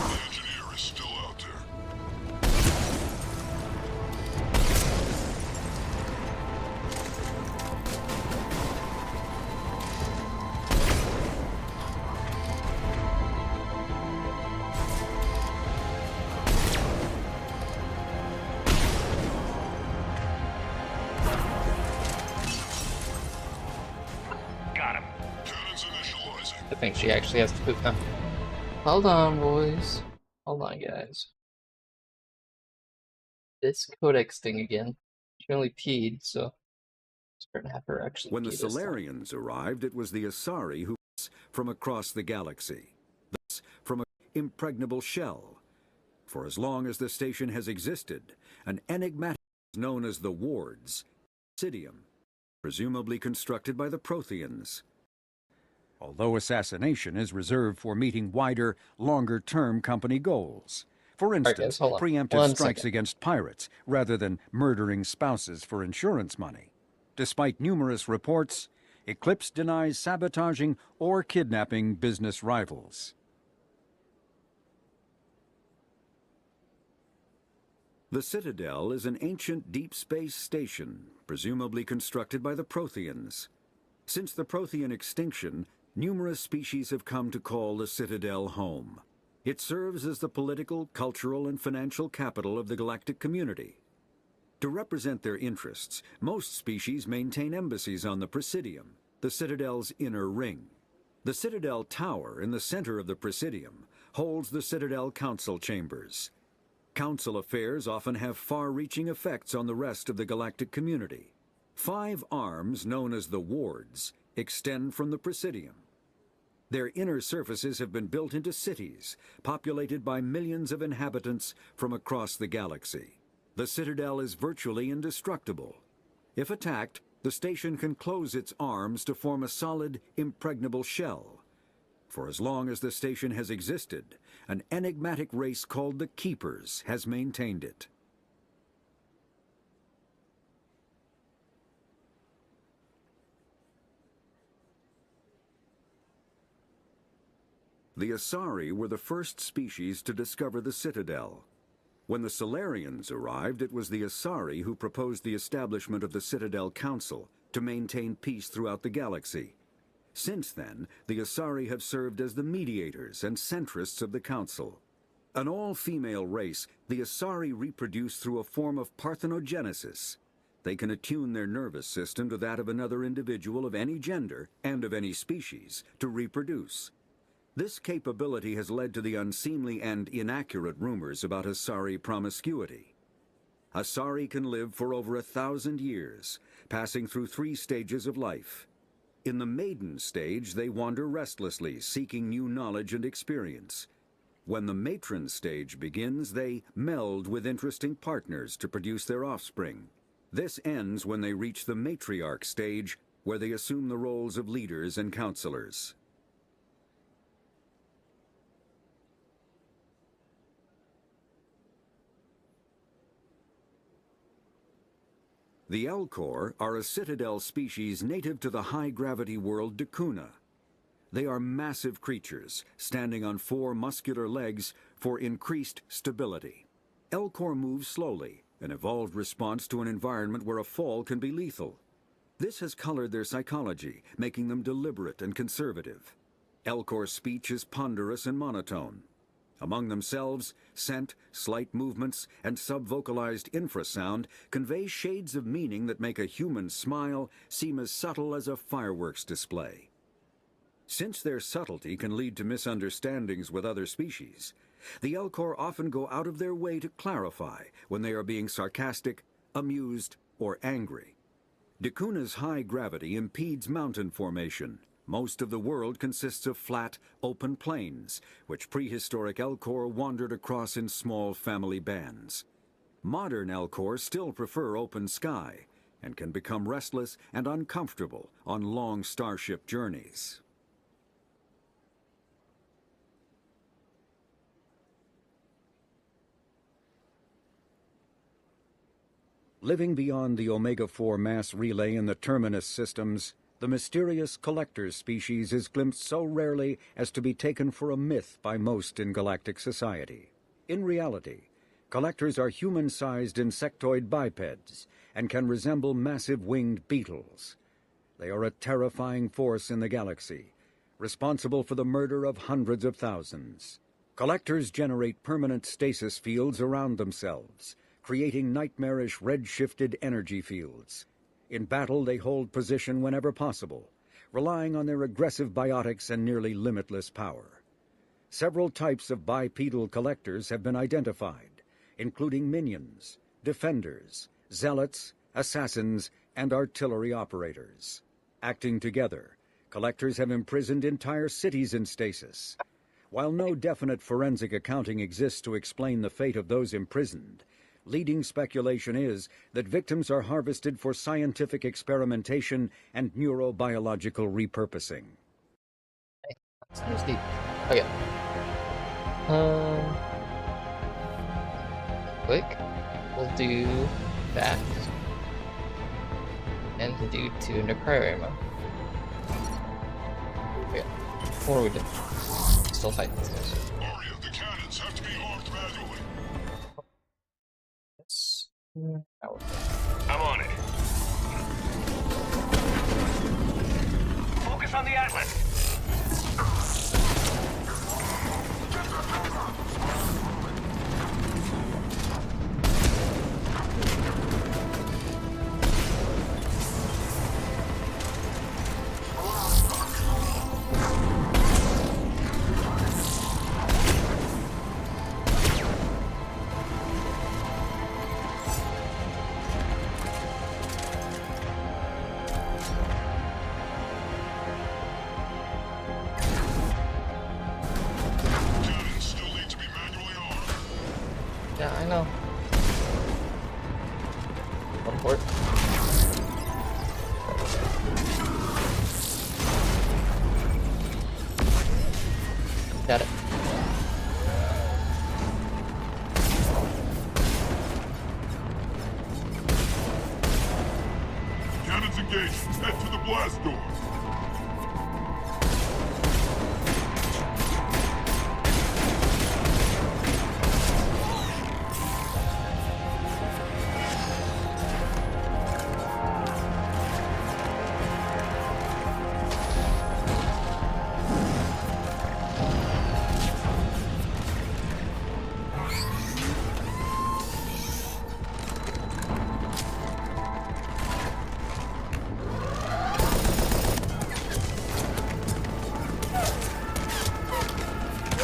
The engineer is still out there. think she actually has to poop now. Hold on, boys. Hold on, guys. This codex thing again. She only peed, so it's going to have her actually When the pee this time. Solarians arrived, it was the Asari who from across the galaxy, thus from an impregnable shell. For as long as the station has existed, an enigmatic known as the Wards, Presidium, presumably constructed by the Protheans. Although assassination is reserved for meeting wider, longer-term company goals. For instance, preemptive strikes against pirates, rather than murdering spouses for insurance money. Despite numerous reports, Eclipse denies sabotaging or kidnapping business rivals. The Citadel is an ancient deep space station, presumably constructed by the Protheans. Since the Prothean extinction, numerous species have come to call the Citadel home. It serves as the political, cultural, and financial capital of the galactic community. To represent their interests, most species maintain embassies on the Presidium, the Citadel's inner ring. The Citadel Tower in the center of the Presidium holds the Citadel Council Chambers. Council affairs often have far-reaching effects on the rest of the galactic community. 5 arms, known as the Wards, extend from the Presidium. Their inner surfaces have been built into cities, populated by millions of inhabitants from across the galaxy. The Citadel is virtually indestructible. If attacked, the station can close its arms to form a solid, impregnable shell. For as long as the station has existed, an enigmatic race called the Keepers has maintained it. The Asari were the first species to discover the Citadel. When the Solarians arrived, it was the Asari who proposed the establishment of the Citadel Council to maintain peace throughout the galaxy. Since then, the Asari have served as the mediators and centrists of the Council. An all-female race, the Asari reproduce through a form of parthenogenesis. They can attune their nervous system to that of another individual of any gender and of any species to reproduce. This capability has led to the unseemly and inaccurate rumors about Asari promiscuity. Asari can live for over 1,000 years, passing through 3 stages of life. In the maiden stage, they wander restlessly, seeking new knowledge and experience. When the matron stage begins, they meld with interesting partners to produce their offspring. This ends when they reach the matriarch stage, where they assume the roles of leaders and counselors. The Elcor are a Citadel species native to the high-gravity world Dakuna. They are massive creatures, standing on 4 muscular legs for increased stability. Elcor move slowly, an evolved response to an environment where a fall can be lethal. This has colored their psychology, making them deliberate and conservative. Elcor speech is ponderous and monotone. Among themselves, scent, slight movements, and subvocalized infrasound convey shades of meaning that make a human smile seem as subtle as a fireworks display. Since their subtlety can lead to misunderstandings with other species, the Elcor often go out of their way to clarify when they are being sarcastic, amused, or angry. Dakuna's high gravity impedes mountain formation. Most of the world consists of flat, open plains, which prehistoric Elcor wandered across in small family bands. Modern Elcor still prefer open sky, and can become restless and uncomfortable on long starship journeys. Living beyond the Omega-4 mass relay in the Terminus systems, the mysterious Collector species is glimpsed so rarely as to be taken for a myth by most in galactic society. In reality, Collectors are human-sized insectoid bipeds and can resemble massive winged beetles. They are a terrifying force in the galaxy, responsible for the murder of hundreds of thousands. Collectors generate permanent stasis fields around themselves, creating nightmarish red-shifted energy fields. In battle, they hold position whenever possible, relying on their aggressive biotics and nearly limitless power. Several types of bipedal collectors have been identified, including minions, defenders, zealots, assassins, and artillery operators. Acting together, collectors have imprisoned entire cities in stasis. While no definite forensic accounting exists to explain the fate of those imprisoned, leading speculation is that victims are harvested for scientific experimentation and neurobiological repurposing. Seems deep. Okay. Quick. We'll do that. And do 2 necro ammo. Okay. What are we doing? Still fighting these guys. Aria, the cannons have to be armed manually. Yes. I'm on it. Focus on the Atlas. Yeah, I know. One port. Got it. Cannons engaged. Head to the blast door.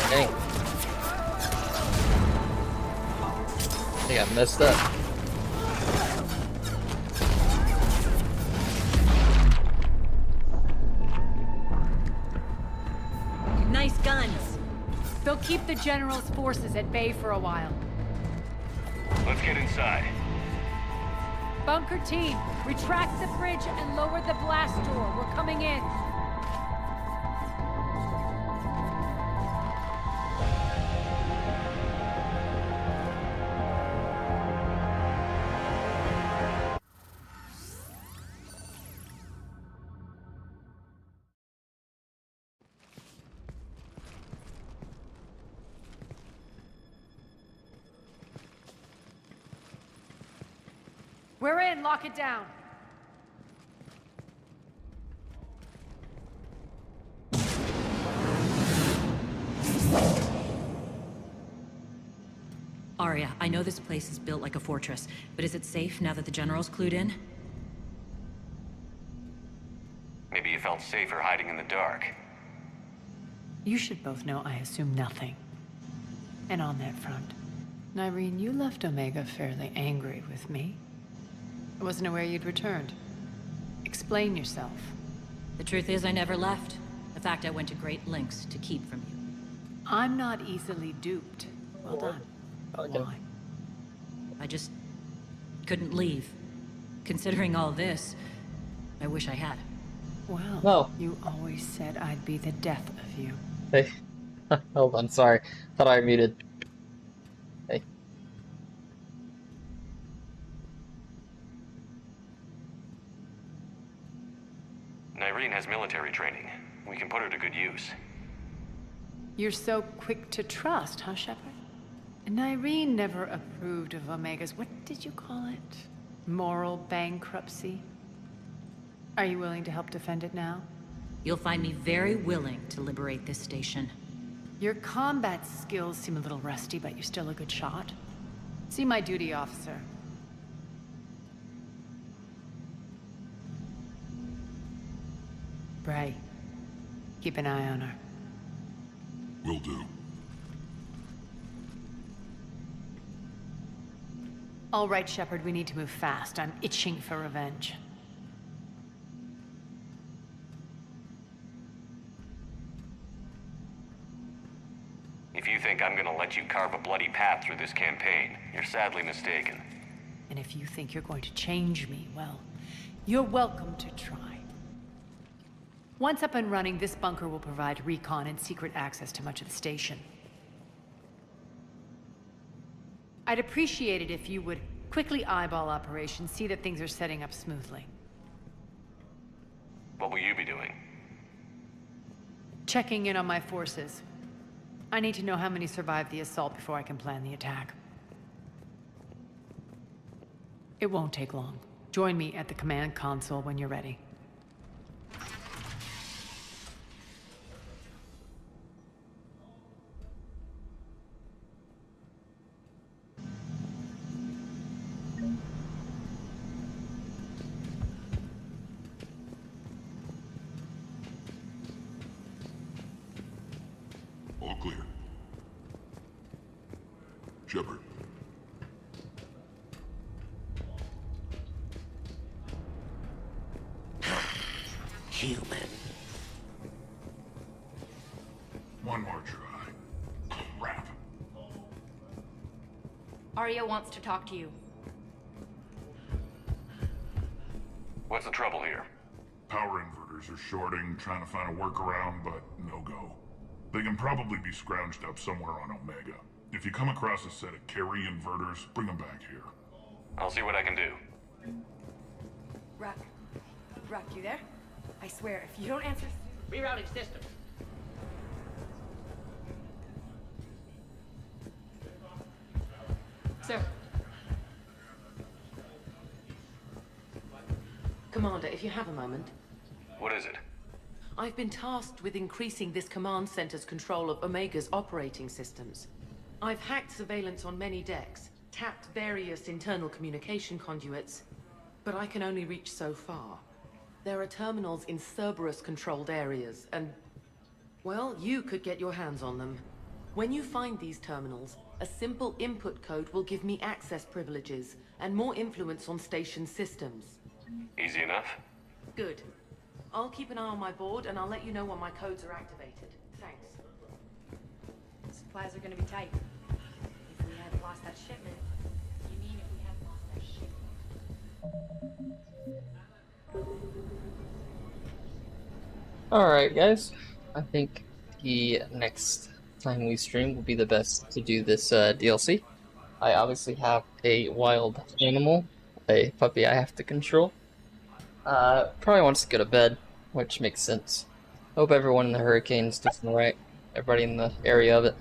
Dang. I got messed up. Nice guns. They'll keep the General's forces at bay for a while. Let's get inside. Bunker team, retract the bridge and lower the blast door. We're coming in. We're in. Lock it down. Arya, I know this place is built like a fortress, but is it safe now that the General's clued in? Maybe you felt safer hiding in the dark. You should both know I assume nothing. And on that front, Nyreen, you left Omega fairly angry with me. I wasn't aware you'd returned. Explain yourself. The truth is I never left. In fact, I went to great lengths to keep from you. I'm not easily duped. Well done. Okay. Why? I just couldn't leave. Considering all this, I wish I had. Well, No. You always said I'd be the death of you. Hey. Hold on, sorry. Thought I muted. Hey. Nyreen has military training. We can put her to good use. You're so quick to trust, huh, Shepard? Nyreen never approved of Omega's, what did you call it? Moral bankruptcy? Are you willing to help defend it now? You'll find me very willing to liberate this station. Your combat skills seem a little rusty, but you're still a good shot. See my duty officer. Bray, keep an eye on her. Will do. All right, Shepard, we need to move fast. I'm itching for revenge. If you think I'm gonna let you carve a bloody path through this campaign, you're sadly mistaken. And if you think you're going to change me, well, you're welcome to try. Once up and running, this bunker will provide recon and secret access to much of the station. I'd appreciate it if you would quickly eyeball operations, see that things are setting up smoothly. What will you be doing? Checking in on my forces. I need to know how many survived the assault before I can plan the attack. It won't take long. Join me at the command console when you're ready. All clear. Shepard. Human. One more try. Crap. Arya wants to talk to you. What's the trouble here? Power inverters are shorting, trying to find a workaround, but no go. They can probably be scrounged up somewhere on Omega. If you come across a set of carry inverters, bring them back here. I'll see what I can do. Rock, you there? I swear, if you don't answer... Rerouting system. Sir. Commander, if you have a moment. What is it? I've been tasked with increasing this command center's control of Omega's operating systems. I've hacked surveillance on many decks, tapped various internal communication conduits, but I can only reach so far. There are terminals in Cerberus-controlled areas, and... well, you could get your hands on them. When you find these terminals, a simple input code will give me access privileges and more influence on station systems. Easy enough? Good. I'll keep an eye on my board, and I'll let you know when my codes are activated. Thanks. Supplies are gonna be tight. If we hadn't lost that shipment... You mean if we hadn't lost that shipment? Alright guys, I think the next time we stream will be the best to do this DLC. I obviously have a wild animal, a puppy I have to control. Probably wants to go to bed, which makes sense. Hope everyone in the hurricane's doing alright, everybody in the area of it.